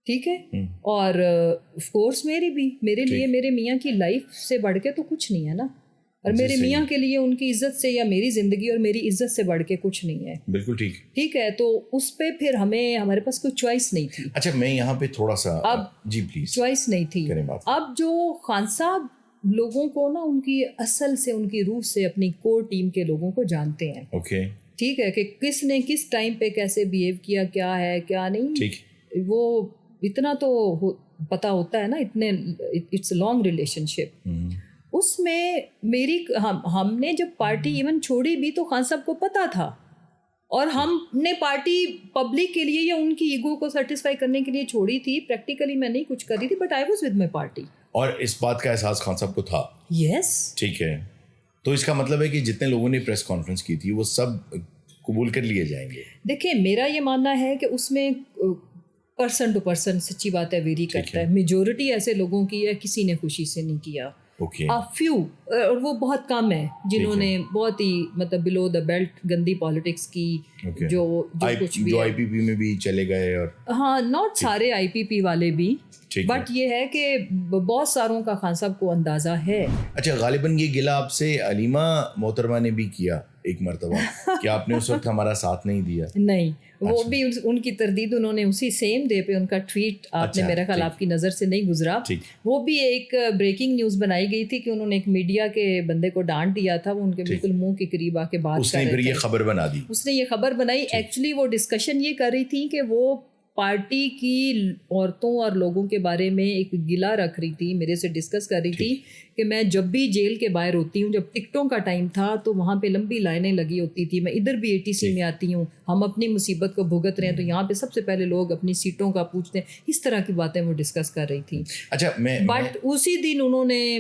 ٹھیک ہے, اور آف کورس میرے لیے میرے میاں کی لائف سے بڑھ کے تو کچھ نہیں ہے نا, اور میرے میاں کے لیے ان کی عزت سے یا میری زندگی اور میری عزت سے بڑھ کے کچھ نہیں ہے. بالکل ٹھیک, ٹھیک ہے. تو اس پہ پھر ہمارے پاس کوئی چوائس نہیں تھی. اچھا میں یہاں پہ تھوڑا سا اب جی پلیز چوائس نہیں تھی. اب جو خان صاحب لوگوں کو نا ان کی اصل سے ان کی روح سے اپنی کور ٹیم کے لوگوں کو جانتے ہیں. اوکے, ٹھیک ہے, کہ کس نے کس ٹائم پہ کیسے بیہیو کیا, کیا ہے کیا نہیں, وہ اتنا تو پتہ ہوتا ہے نا, اتنے اٹس اے لانگ ریلیشن شپ. اس میں میری ہم نے جب پارٹی ایون چھوڑی بھی تو خان صاحب کو پتہ تھا, اور ہم نے پارٹی پبلک کے لیے یا ان کی ایگو کو سیٹسفائی کرنے کے لیے چھوڑی تھی. پریکٹیکلی میں نہیں کچھ کر رہی تھی, but I was with my party. اور اس بات کا احساس خان صاحب کو تھا. یس, ٹھیک ہے. تو اس کا مطلب ہے کہ جتنے لوگوں نے پریس کانفرنس کی تھی وہ سب قبول کر لیے جائیں گے. دیکھیں میرا یہ ماننا ہے کہ اس میں پرسن ٹو پرسن سچی بات ہے ویری کرتا ہے. میجورٹی ایسے لوگوں کی ہے کسی نے خوشی سے نہیں کیا. فیو, اور وہ بہت کم ہے جنہوں نے بہت ہی مطلب بلو دا بیلٹ گندی پالیٹکس کی, جو کچھ بھی آئی پی پی میں بھی چلے گئے, اور ہاں ناٹ سارے آئی پی پی والے بھی, بٹ یہ ہے کہ بہت ساروں کا خان صاحب کو اندازہ ہے. اچھا غالباً یہ گلہ آپ سے علیمہ محترمہ نے بھی کیا ایک مرتبہ کہ آپ نے اس وقت ہمارا ساتھ نہیں دیا. نہیں, وہ بھی ان کی تردید انہوں نے اسی سیم ڈے پہ ان کا ٹویٹ آپ نے میرا خیال آپ کی نظر سے نہیں گزرا, وہ بھی ایک بریکنگ نیوز بنائی گئی تھی کہ انہوں نے ایک میڈیا کے بندے کو ڈانٹ دیا تھا, وہ ان کے بالکل منہ کے قریب آ کے بات کر رہے تھے. اس نے پھر یہ خبر بنا دی, اس نے یہ خبر بنائی. ایکچولی وہ ڈسکشن یہ کر رہی تھی کہ وہ پارٹی کی عورتوں اور لوگوں کے بارے میں ایک گلہ رکھ رہی تھی, میرے سے ڈسکس کر رہی تھی کہ میں جب بھی جیل کے باہر ہوتی ہوں, جب ٹکٹوں کا ٹائم تھا تو وہاں پہ لمبی لائنیں لگی ہوتی تھی, میں ادھر بھی ATC میں آتی ہوں, ہم اپنی مصیبت کو بھگت رہے ہیں تو یہاں پہ سب سے پہلے لوگ اپنی سیٹوں کا پوچھتے ہیں. اس طرح کی باتیں وہ ڈسکس کر رہی تھی. اچھا بٹ اسی دن انہوں نے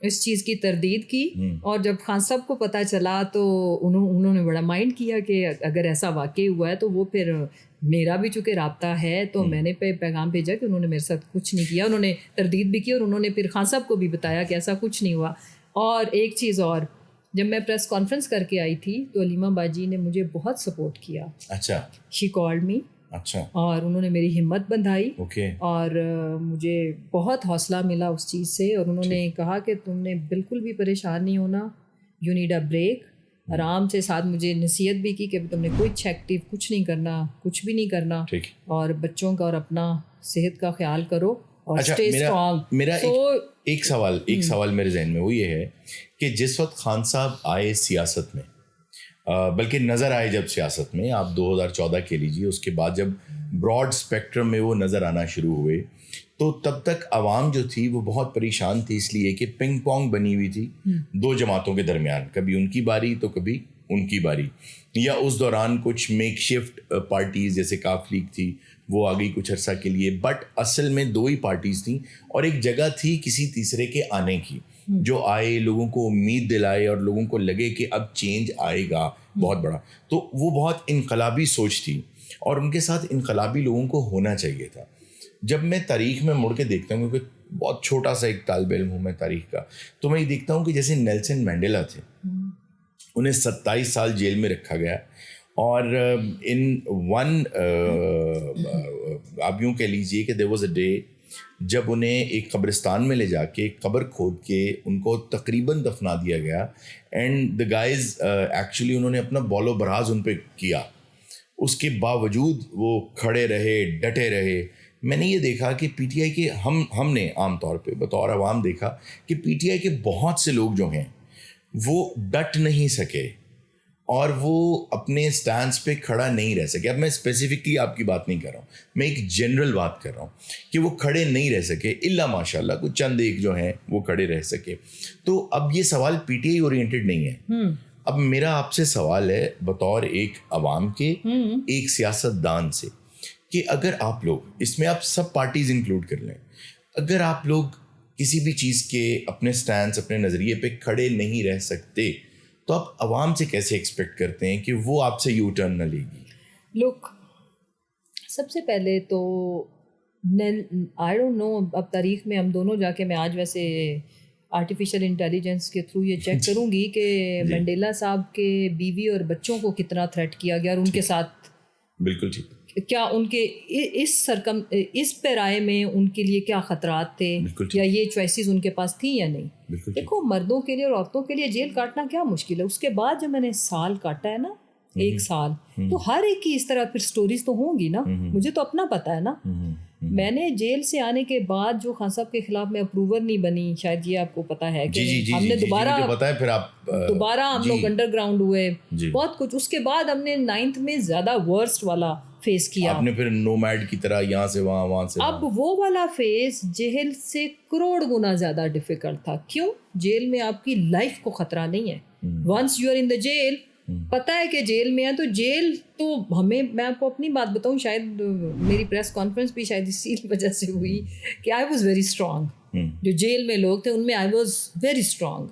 اس چیز کی تردید کی, اور جب خان صاحب کو پتہ چلا تو انہوں نے بڑا مائنڈ کیا کہ اگر ایسا واقع ہوا ہے تو وہ پھر میرا بھی چونکہ رابطہ ہے تو میں نے پیغام بھیجا کہ انہوں نے میرے ساتھ کچھ نہیں کیا. انہوں نے تردید بھی کی اور انہوں نے پھر خان صاحب کو بھی بتایا کہ ایسا کچھ نہیں ہوا. اور ایک چیز اور, جب میں پریس کانفرنس کر کے آئی تھی تو علیمہ باجی نے مجھے بہت سپورٹ کیا. اچھا, شی کالڈ می اچھا. اور انہوں نے میری ہمت بندھائی اوکے. اور مجھے بہت حوصلہ ملا اس چیز سے, اور انہوں نے کہا کہ تم نے بالکل بھی پریشان نہیں ہونا, یو نیڈ اے بریک. آرام سے, ساتھ مجھے نصیحت بھی کی کہ تم نے کوئی ایکٹیو کچھ نہیں کرنا, کچھ بھی نہیں کرنا, اور بچوں کا اور اپنا صحت کا خیال کرو اور اسٹے اسٹرانگ. میرا ایک سوال میرے ذہن میں وہ یہ ہے کہ جس وقت خان صاحب آئے سیاست میں, بلکہ نظر آئے جب سیاست میں, آپ 2014 کے لیجیے, اس کے بعد جب براڈ اسپیکٹرم میں وہ نظر آنا شروع ہوئے, تو تب تک عوام جو تھی وہ بہت پریشان تھی, اس لیے کہ پنگ پونگ بنی ہوئی تھی دو جماعتوں کے درمیان, کبھی ان کی باری تو کبھی ان کی باری, یا اس دوران کچھ میک شفٹ پارٹیز جیسے کاف لیگ تھی وہ آ گئی کچھ عرصہ کے لیے, بٹ اصل میں دو ہی پارٹیز تھیں, اور ایک جگہ تھی کسی تیسرے کے آنے کی, جو آئے, لوگوں کو امید دلائے اور لوگوں کو لگے کہ اب چینج آئے گا بہت بڑا. تو وہ بہت انقلابی سوچ تھی, اور ان کے ساتھ انقلابی لوگوں کو ہونا چاہیے تھا. جب میں تاریخ میں مڑ کے دیکھتا ہوں, کیونکہ بہت چھوٹا سا ایک طالب علم ہوں میں تاریخ کا, تو میں یہ دیکھتا ہوں کہ جیسے نیلسن مینڈیلا تھے, انہیں 27 سال جیل میں رکھا گیا, اور آپ یوں کہہ لیجیے کہ there was a day جب انہیں ایک قبرستان میں لے جا کے قبر کھود کے ان کو تقریباً دفنا دیا گیا, اینڈ دا گائز ایکچولی انہوں نے اپنا بول و براز ان پہ کیا, اس کے باوجود وہ کھڑے رہے, ڈٹے رہے. میں نے یہ دیکھا کہ پی ٹی آئی کے ہم نے عام طور پہ بطور عوام دیکھا کہ پی ٹی آئی کے بہت سے لوگ جو ہیں وہ ڈٹ نہیں سکے, اور وہ اپنے سٹینڈس پہ کھڑا نہیں رہ سکے. اب میں اسپیسیفکلی آپ کی بات نہیں کر رہا ہوں, میں ایک جنرل بات کر رہا ہوں کہ وہ کھڑے نہیں رہ سکے, الا ماشاء اللہ کچھ چند ایک جو ہیں وہ کھڑے رہ سکے. تو اب یہ سوال پی ٹی آئی اورینٹیڈ نہیں ہے. اب میرا آپ سے سوال ہے بطور ایک عوام کے, ایک سیاست دان سے, کہ اگر آپ لوگ اس میں آپ سب پارٹیز انکلوڈ کر لیں, اگر آپ لوگ کسی بھی چیز کے اپنے سٹینڈس, اپنے نظریے پہ کھڑے نہیں رہ سکتے, تو آپ عوام سے کیسے ایکسپیکٹ کرتے ہیں کہ وہ آپ سے یو ٹرن نہ لے گی؟ لوگ سب سے پہلے تو آئی ڈونٹ نو, اب تاریخ میں ہم دونوں جا کے, میں آج ویسے آرٹیفیشیل انٹیلیجنس کے تھرو یہ چیک کروں گی کہ منڈیلا صاحب کے بیوی اور بچوں کو کتنا تھریٹ کیا گیا, اور ان کے ساتھ بالکل ٹھیک, کیا ان کے اس پیرائے میں ان کے لیے کیا خطرات تھے, یا یہ چوائسیز ان کے پاس تھیں یا نہیں. دیکھو, مردوں کے لیے اور عورتوں کے لیے جیل کاٹنا کیا مشکل ہے. اس کے بعد جب میں نے سال کاٹا ہے نا, 1 سال, تو ہر ایک کی اس طرح پھر سٹوریز تو ہوں گی نا. مجھے تو اپنا پتہ ہے نا, میں نے جیل سے آنے کے بعد جو خان صاحب کے خلاف میں اپروور نہیں بنی, شاید یہ آپ کو پتہ ہے کہ ہم نے دوبارہ ہم لوگ انڈر گراؤنڈ ہوئے, بہت کچھ. اس کے بعد ہم نے 9th میں زیادہ ورسٹ والا فیس کیا, آپ نے پھر نومیڈ کی طرح یہاں سے وہاں, وہاں سے. اب وہ والا فیس جیل سے کروڑ گنا زیادہ ڈیفیکلٹ تھا. کیوں؟ جیل میں آپ کی لائف کو خطرہ نہیں ہے. Once you are in the jail, پتہ ہے کہ جیل میں ہے, تو جیل تو ہمیں, میں آپ کو اپنی بات بتاؤں, شاید میری پریس کانفرنس بھی شاید اسی وجہ سے ہوئی کہ آئی واز ویری اسٹرانگ. جو جیل میں لوگ تھے ان میں آئی واز ویری اسٹرانگ.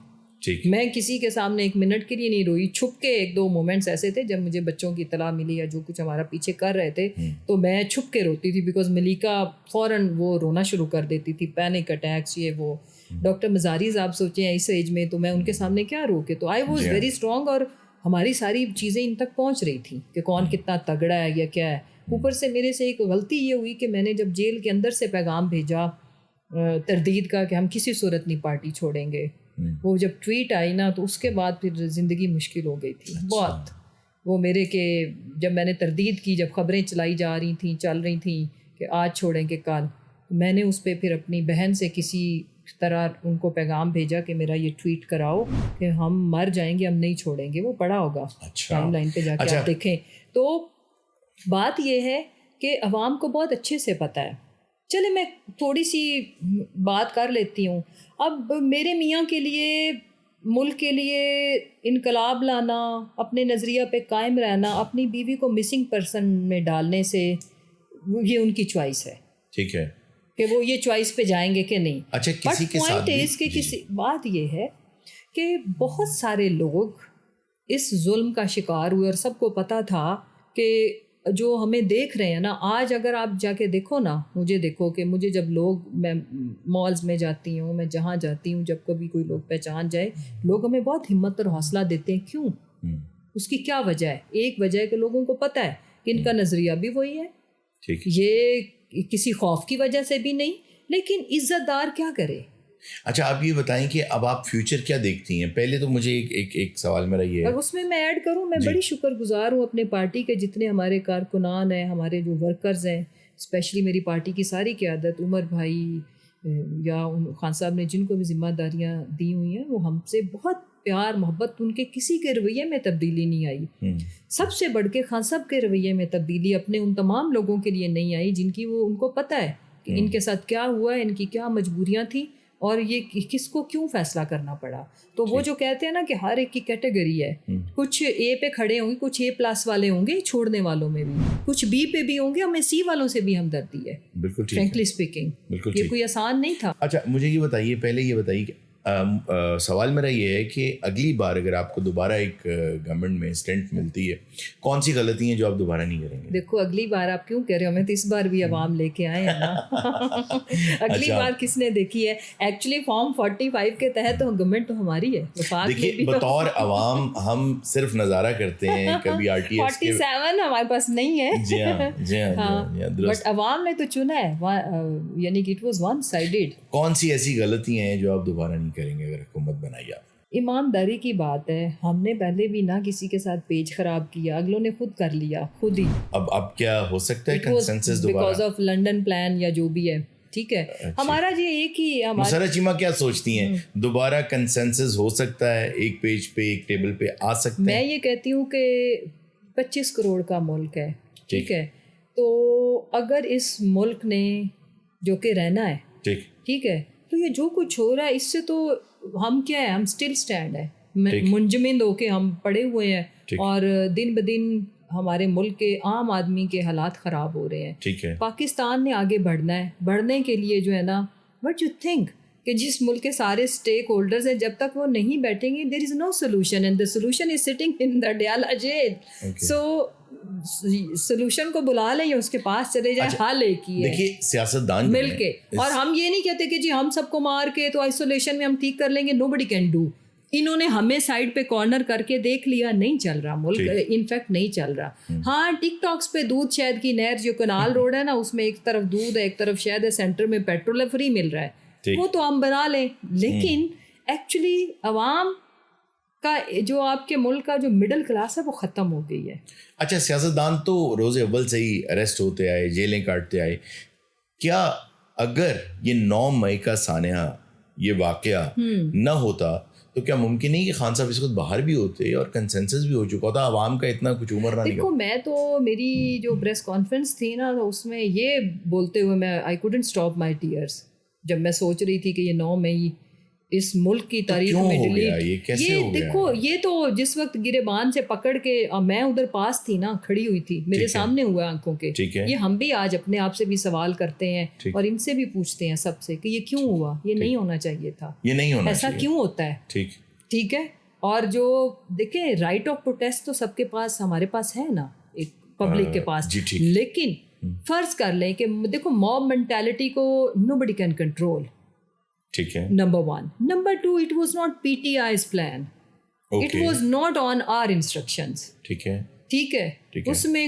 میں کسی کے سامنے 1 منٹ کے لیے نہیں روئی. چھپ کے 1-2 مومنٹس ایسے تھے جب مجھے بچوں کی اطلاع ملی یا جو کچھ ہمارا پیچھے کر رہے تھے, تو میں چھپ کے روتی تھی, بیکاز ملیکا فوراً وہ رونا شروع کر دیتی تھی, پینک اٹیکس, یہ وہ. ڈاکٹر مزاریز آپ سوچیں اس ایج میں, تو میں ان کے سامنے کیا رو کے. تو آئی واز ویری اسٹرانگ, اور ہماری ساری چیزیں ان تک پہنچ رہی تھیں کہ کون کتنا تگڑا ہے یا کیا ہے. اوپر سے میرے سے ایک غلطی یہ ہوئی کہ میں نے جب جیل کے اندر سے پیغام بھیجا تردید کا کہ ہم کسی صورت نہیں پارٹی چھوڑیں گے, وہ جب ٹویٹ آئی نا, تو اس کے بعد پھر زندگی مشکل ہو گئی تھی بہت. وہ میرے کہ جب میں نے تردید کی, جب خبریں چل رہی تھیں کہ آج چھوڑیں گے کل, میں نے اس پہ پھر اپنی بہن سے کسی طرح ان کو پیغام بھیجا کہ میرا یہ ٹویٹ کراؤ کہ ہم مر جائیں گے, ہم نہیں چھوڑیں گے. وہ پڑا ہوگا ٹائم لائن پہ جا کے آپ دیکھیں. تو بات یہ ہے کہ عوام کو بہت اچھے سے پتہ ہے. چلے میں تھوڑی سی بات کر لیتی ہوں. اب میرے میاں کے لیے, ملک کے لیے انقلاب لانا, اپنے نظریہ پہ قائم رہنا, اپنی بیوی کو مسنگ پرسن میں ڈالنے سے, یہ ان کی چوائس ہے. ٹھیک ہے کہ وہ یہ چوائس پہ جائیں گے کہ نہیں. اچھا, کسی کے ساتھ کسی بات یہ ہے کہ بہت سارے لوگ اس ظلم کا شکار ہوئے, اور سب کو پتہ تھا کہ جو ہمیں دیکھ رہے ہیں نا آج, اگر آپ جا کے دیکھو نا, مجھے دیکھو کہ مجھے جب لوگ, میں مالز میں جاتی ہوں, میں جہاں جاتی ہوں, جب کبھی کوئی لوگ پہچان جائے, لوگ ہمیں بہت ہمت اور حوصلہ دیتے ہیں. کیوں؟ اس کی کیا وجہ ہے؟ ایک وجہ ہے کہ لوگوں کو پتہ ہے کہ ان کا نظریہ بھی وہی ہے, ٹھیک. یہ کسی خوف کی وجہ سے بھی نہیں, لیکن عزت دار کیا کرے. اچھا آپ یہ بتائیں کہ اب آپ فیوچر کیا دیکھتی ہیں؟ پہلے تو مجھے ایک سوال میرا یہ ہے, اور اس میں ایڈ کروں, میں بڑی شکر گزار ہوں اپنے پارٹی کے جتنے ہمارے کارکنان ہیں, ہمارے جو ورکرز ہیں, اسپیشلی میری پارٹی کی ساری قیادت, عمر بھائی یا خان صاحب نے جن کو بھی ذمہ داریاں دی ہوئی ہیں, وہ ہم سے بہت پیار محبت, ان کے کسی کے رویے میں تبدیلی نہیں آئی. سب سے بڑھ کے خان صاحب کے رویے میں تبدیلی اپنے ان تمام لوگوں کے لیے نہیں آئی جن کی وہ ان کو پتہ ہے کہ ان کے ساتھ کیا ہوا ہے, ان کی کیا مجبوریاں تھیں اور یہ کس کو کیوں فیصلہ کرنا پڑا. تو وہ جو کہتے ہیں نا کہ ہر ایک کی کیٹیگری ہے, کچھ اے پہ کھڑے ہوں گے, کچھ اے پلس والے ہوں گے چھوڑنے والوں میں بھی, کچھ بی پہ بھی ہوں گے, ہمیں سی والوں سے بھی ہمدردی ہے. بالکل فرینکلی اسپیکنگ یہ کوئی آسان نہیں تھا. اچھا مجھے یہ بتائیے, پہلے یہ بتائیے کہ سوال میرا یہ ہے کہ اگلی بار اگر آپ کو دوبارہ ایک گورنمنٹ میں اسٹنٹ ملتی ہے, کون سی غلطی ہیں جو آپ دوبارہ نہیں کریں گے؟ دیکھو اگلی بار آپ کیوں کہہ رہے ہو, ہمیں تو اس بار بھی عوام لے کے آئے ہیں نا. اگلی بار کس نے دیکھی ہے؟ ایکچولی فارم 45 کے تحت گورنمنٹ تو ہماری ہے. دیکھیے بطور عوام ہم صرف نظارہ کرتے ہیں, کبھی آر ٹی ایس 47 ہمارے پاس نہیں ہے. جی ہاں جی ہاں, بٹ عوام نے تو چنا ہے, یعنی کہ اٹ واز ون سائیڈڈ. کون سی ایسی غلطیاں ہیں جو آپ دوبارہ نہیں کریں گے اگر حکومت بنائی آپ؟ ایمانداری کی بات ہے, ہم نے پہلے بھی نہ کسی کے ساتھ پیج خراب کیا, اگلوں نے خود کر لیا خود ہی. اب کیا ہو سکتا ہے کنسنسس دوبارہ بیکاز آف لنڈن پلان یا جو بھی ہے, ٹھیک ہے. ہمارا جو ایک ہی مسرت چیمہ کیا سوچتی ہیں, دوبارہ کنسنسس ہو سکتا ہے, ایک پیج پہ ایک ٹیبل پہ آ سکتے ہیں؟ میں یہ کہتی ہوں کہ 25 کروڑ کا ملک ہے, ٹھیک ہے, تو اگر اس ملک نے جو کہ رہنا ہے, ٹھیک ہے, تو یہ جو کچھ ہو رہا ہے اس سے تو ہم کیا ہے, ہم اسٹل اسٹینڈ ہے, منجمد ہو کے ہم پڑے ہوئے ہیں, اور دن بدن ہمارے ملک کے عام آدمی کے حالات خراب ہو رہے ہیں. پاکستان نے آگے بڑھنا ہے, بڑھنے کے لیے جو ہے نا, وٹ یو تھنک کہ جس ملک کے سارے اسٹیک ہولڈرز ہیں, جب تک وہ نہیں بیٹھیں گے there is no solution, and the solution is sitting in the Adiala jail. So solution کو بلا لیں یا اس کے پاس چلے جائیں, حل ایک ہی ہے. دیکھیے سیاستدان مل کے, اور ہم یہ نہیں کہتے کہ جی ہم سب کو مار کے تو آئسولیشن میں ہم ٹھیک کر لیں گے, نو بڈی کین ڈو. انہوں نے ہمیں سائڈ پہ کارنر کر کے دیکھ لیا, نہیں چل رہا ملک, انفیکٹ نہیں چل رہا. ہاں ٹک ٹاکس پہ دودھ شہد کی نہر جو کنال روڈ ہے نا, اس میں ایک طرف دودھ ہے ایک طرف شہد ہے, سینٹر میں پیٹرول ہے, فری مل رہا ہے, وہ تو ہم بنا لیں. لیکن ایکچولی عوام کا جو آپ کے ملک کا جو مڈل کلاس ہے وہ ختم ہو گئی ہے. اچھا سیاستدان تو روز اول سے ہی اریسٹ ہوتے آئے, جیلیں کاٹتے آئے, کیا اگر یہ 9 مئی کا سانحہ یہ واقعہ نہ ہوتا تو کیا ممکن نہیں کہ خان صاحب اس وقت باہر بھی ہوتے اور کنسنسس بھی ہو چکا ہوتا, عوام کا اتنا کچھ عمر نہ؟ دیکھو میں تو میری جو پریس کانفرنس تھی نا, اس میں یہ بولتے ہوئے میں I couldn't stop my tears, جب میں سوچ رہی تھی کہ یہ 9 مئی اس ملک کی تاریخ میں ڈیلیٹ, یہ دیکھو یہ تو جس وقت گریبان سے پکڑ کے, میں ادھر پاس تھی نا, کھڑی ہوئی تھی, میرے سامنے ہوا آنکھوں کے. یہ ہم بھی آج اپنے آپ سے بھی سوال کرتے ہیں اور ان سے بھی پوچھتے ہیں سب سے کہ یہ کیوں ہوا, یہ نہیں ہونا چاہیے تھا, یہ نہیں ہونا, ایسا کیوں ہوتا ہے, ٹھیک ہے. اور جو دیکھیں رائٹ آف پروٹیسٹ تو سب کے پاس, ہمارے پاس ہے نا, ایک پبلک کے پاس, لیکن فرض کر لیں کہ دیکھو موب مینٹیلٹی کو نو بڈی کین کنٹرول, ٹھیک ہے, number 1. Number 2, it was not PTI's plan. It was not on our instructions. ٹھیک ہے, ٹھیک ہے. اس میں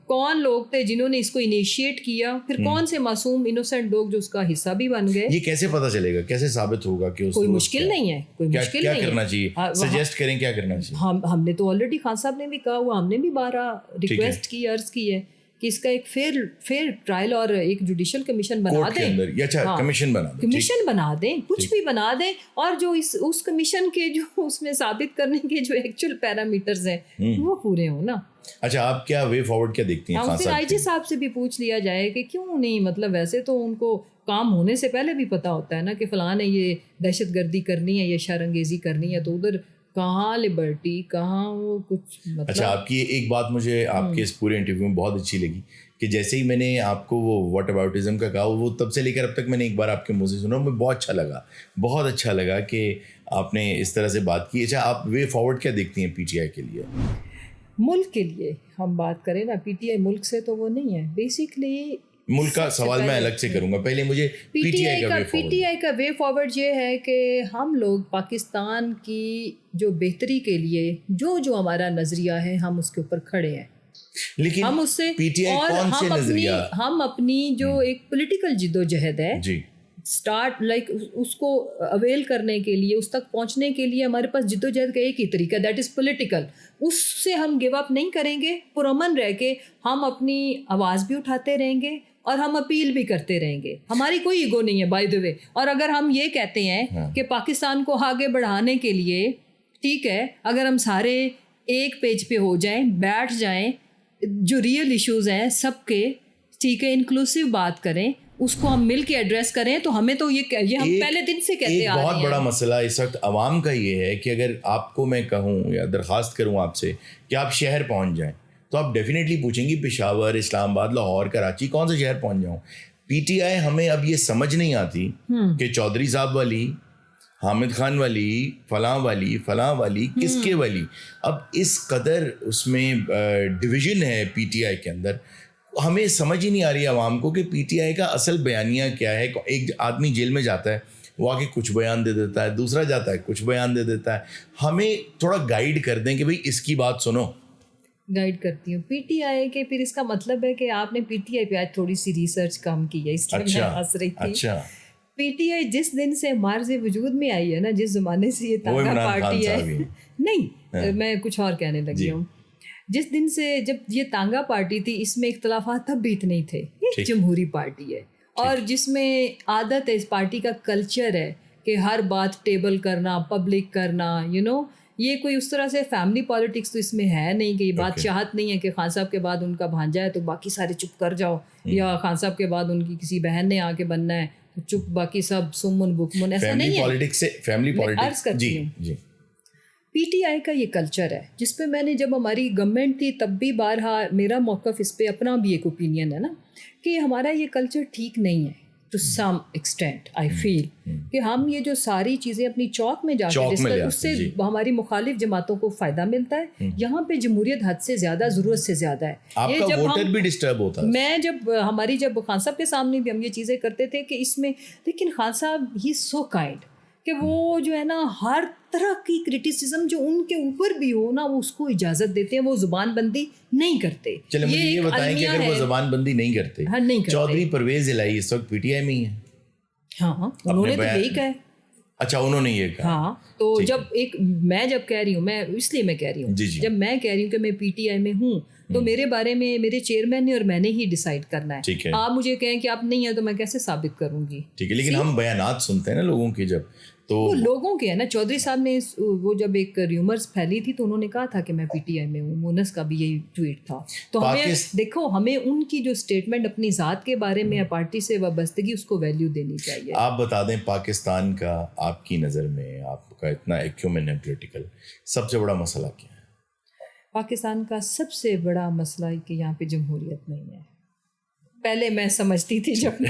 کون لوگ تھے جنہوں نے اس کو انیشیٹ کیا, پھر کون سے معصوم انوسینٹ لوگ جو اس کا حصہ بھی بن گئے. یہ کیسے پتہ چلے گا, کیسے ثابت ہوگا کہ کوئی مشکل نہیں ہے, کوئی مشکل نہیں ہے. کیا کرنا چاہیے, سجیسٹ کریں کیا کرنا چاہیے. ہم نے تو آلریڈی خان صاحب نے بھی کہا ہوا, ہم نے بھی 12 ریکویسٹ کی, عرض کی ہے کہ اس کا ایک فیئر ٹرائل اور ایک جوڈیشل کمیشن بنا دیں, کمیشن بنا دیں, کچھ بھی بنا دیں, اور جو اس کمیشن کے جو اس میں ثابت کرنے کے جو ایکچوئل پیرامیٹرز ہیں وہ پورے ہوں نا. اچھا آپ کیا وے فارورڈ کیا دیکھتی ہیں؟ پھر آئی جی صاحب سے بھی پوچھ لیا جائے کہ کیوں نہیں, مطلب ویسے تو ان کو کام ہونے سے پہلے بھی پتہ ہوتا ہے نا کہ فلاں نے یہ دہشت گردی کرنی ہے, یہ شر انگیزی کرنی ہے, تو ادھر کہاں لبرٹی, کہاں وہ کچھ مطلب. اچھا آپ کی ایک بات مجھے آپ کے اس پورے انٹرویو میں بہت اچھی لگی کہ جیسے ہی میں نے آپ کو وہ واٹ اباؤٹزم کا کہا, وہ تب سے لے کر اب تک میں نے ایک بار آپ کے منہ سے سنا, مجھے بہت اچھا لگا کہ آپ نے اس طرح سے بات کی. اچھا آپ وے فارورڈ کیا دیکھتی ہیں پی ٹی آئی کے لیے؟ ملک کے لیے ہم بات کریں نا, پی ٹی آئی ملک سے تو وہ نہیں ہے, بیسکلی ملک کا سوال میں الگ سے کروں گا, پہلے مجھے پی ٹی آئی کا وے فارورڈ یہ ہے کہ ہم لوگ پاکستان کی جو بہتری کے لیے جو ہمارا نظریہ ہے ہم اس کے اوپر کھڑے ہیں. لیکن ہم اس سے پی ٹی آئی اور کون سے نظریہ ہم اپنی جو ایک پولیٹیکل جد و جہد ہے جی اسٹارٹ لائک اس کو اویل کرنے کے لیے, اس تک پہنچنے کے لیے ہمارے پاس جد و جہد کا ایک ہی طریقہ, دیٹ از پولیٹیکل. اس سے ہم گیو اپ نہیں کریں گے, پرامن رہ کے ہم اپنی آواز بھی اٹھاتے رہیں گے اور ہم اپیل بھی کرتے رہیں گے. ہماری کوئی ایگو نہیں ہے بائی دا وے. اور اگر ہم یہ کہتے ہیں کہ پاکستان کو آگے بڑھانے کے لیے ٹھیک ہے, اگر ہم سارے ایک پیج پہ ہو جائیں, بیٹھ جائیں, جو ریئل ایشوز ہیں سب کے ٹھیک ہے انکلوسیو بات کریں, اس کو ہم مل کے ایڈریس کریں, تو ہمیں تو یہ ہم پہلے دن سے کہتے آ رہے ہیں. بہت بڑا مسئلہ اس وقت عوام کا یہ ہے کہ اگر آپ کو میں کہوں یا درخواست کروں آپ سے کہ آپ شہر پہنچ جائیں, تو آپ ڈیفینیٹلی پوچھیں گی پشاور, اسلام آباد, لاہور, کراچی, کون سے شہر پہنچ جاؤں. پی ٹی آئی ہمیں اب یہ سمجھ نہیں آتی کہ چودھری صاحب والی, حامد خان والی, فلاں والی کس کے والی. اب اس قدر اس میں ڈویژن ہے پی ٹی آئی کے اندر, ہمیں سمجھ ہی نہیں آ رہی عوام کو کہ پی ٹی آئی کا اصل بیانیہ کیا ہے. ایک آدمی جیل میں جاتا ہے, وہ آ کے کچھ بیان دے دیتا ہے, دوسرا جاتا ہے کچھ بیان دے دیتا ہے. ہمیں تھوڑا گائیڈ کر دیں کہ بھئی اس کی بات سنو. گائیڈ کرتی ہوں پی ٹی آئی کے. پھر اس کا مطلب ہے کہ آپ نے پی ٹی آئی پہ آج تھوڑی سی ریسرچ کم کی ہے, اس لیے میں ہنس رہی تھی. اچھا, پی ٹی آئی جس دن سے مارز وجود میں آئی ہے نا, جس زمانے سے یہ تانگا پارٹی ہے, نہیں میں کچھ اور کہنے لگی ہوں, جس دن سے جب یہ تانگا پارٹی تھی, اس میں اختلافات تب بھی اتنے تھے. یہ جمہوری پارٹی ہے اور جس میں عادت ہے, اس پارٹی کا کلچر ہے کہ ہر بات ٹیبل کرنا, پبلک کرنا, یہ کوئی اس طرح سے فیملی پالیٹکس تو اس میں ہے نہیں کہ یہ بات چاہت نہیں ہے کہ خان صاحب کے بعد ان کا بھانجا ہے تو باقی سارے چپ کر جاؤ, یا خان صاحب کے بعد ان کی کسی بہن نے آ کے بننا ہے تو چپ, باقی سب سمن بکمن, ایسا نہیں ہے. فیملی عرض کرتی ہوں پی ٹی آئی کا یہ کلچر ہے جس پہ میں نے, جب ہماری گورنمنٹ تھی تب بھی بارہا میرا موقف اس پہ اپنا بھی ایک اوپینین ہے نا, کہ ہمارا یہ کلچر ٹھیک نہیں ہے ٹو سم ایکسٹینٹ. آئی فیل کہ ہم یہ جو ساری چیزیں اپنی چوک میں جا کے ڈسکس, اس سے ہماری مخالف جماعتوں کو فائدہ ملتا ہے. یہاں پہ جمہوریت حد سے زیادہ, ضرورت سے زیادہ ہے. آپ کا ووٹر بھی ڈسٹرب ہوتا ہے. میں جب خان صاحب کے سامنے بھی ہم یہ چیزیں کرتے تھے کہ اس میں, لیکن خان صاحب ہی سو کائنڈ کہ وہ جو ہے نا ہر طرح کی کرٹیسزم جو ان کے اوپر بھی ہو نا, وہ اس کو اجازت دیتے ہیں, وہ زبان بندی نہیں کرتے. چلے مجھے یہ بتائیں کہ اگر وہ زبان بندی نہیں کرتے, چودھری پرویز الہی اس وقت پی ٹی آئی میں ہی ہے. ہاں انہوں نے تو یہی کہا ہے. اچھا, انہوں نے یہ کہا. ہاں تو جب میں جب کہہ رہی ہوں, میں اس لیے میں کہہ رہی ہوں, جب میں کہہ رہی ہوں کہ میں پی ٹی آئی میں ہوں, تو میرے بارے میں میرے چیئرمین نے اور میں نے ہی ڈیسائیڈ کرنا ہے. آپ مجھے کہیں کہ آپ نہیں ہیں تو میں کیسے ثابت کروں گی. ٹھیک ہے, لیکن ہم بیانات سنتے ہیں نا لوگوں کے, جب تو وہ لوگوں کے ہے نا. چودھری صاحب نے وہ جب ایک ریومرز پھیلی تھی تو انہوں نے کہا تھا کہ میں پی ٹی آئی میں ہوں, مونس کا بھی یہی ٹویٹ تھا. تو ہمیں دیکھو, ہمیں ان کی جو اسٹیٹمنٹ اپنی ذات کے بارے میں یا پارٹی سے وابستگی, اس کو ویلیو دینی چاہیے. آپ بتا دیں پاکستان کا آپ کی نظر میں, آپ کا اتنا ایکیومن ہے پولیٹیکل, سب سے بڑا مسئلہ کیا ہے؟ پاکستان کا سب سے بڑا مسئلہ ہے کہ یہاں پہ جمہوریت نہیں ہے. پہلے میں سمجھتی تھی جب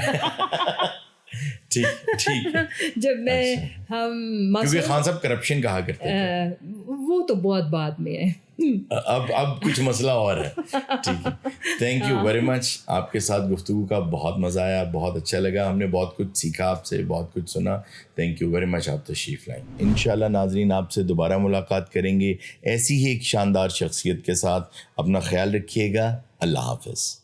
جب میں کیونکہ خان صاحب کرپشن کہا کرتے تھے, وہ تو بہت بعد میں ہے. اب کچھ مسئلہ اور ہے. ٹھیک ہے, تھینک یو ویری مچ. آپ کے ساتھ گفتگو کا بہت مزہ آیا, بہت اچھا لگا, ہم نے بہت کچھ سیکھا آپ سے, بہت کچھ سنا. تھینک یو ویری مچ, آپ تشریف لائیں. انشاءاللہ ناظرین آپ سے دوبارہ ملاقات کریں گے ایسی ہی ایک شاندار شخصیت کے ساتھ. اپنا خیال رکھیے گا. اللہ حافظ.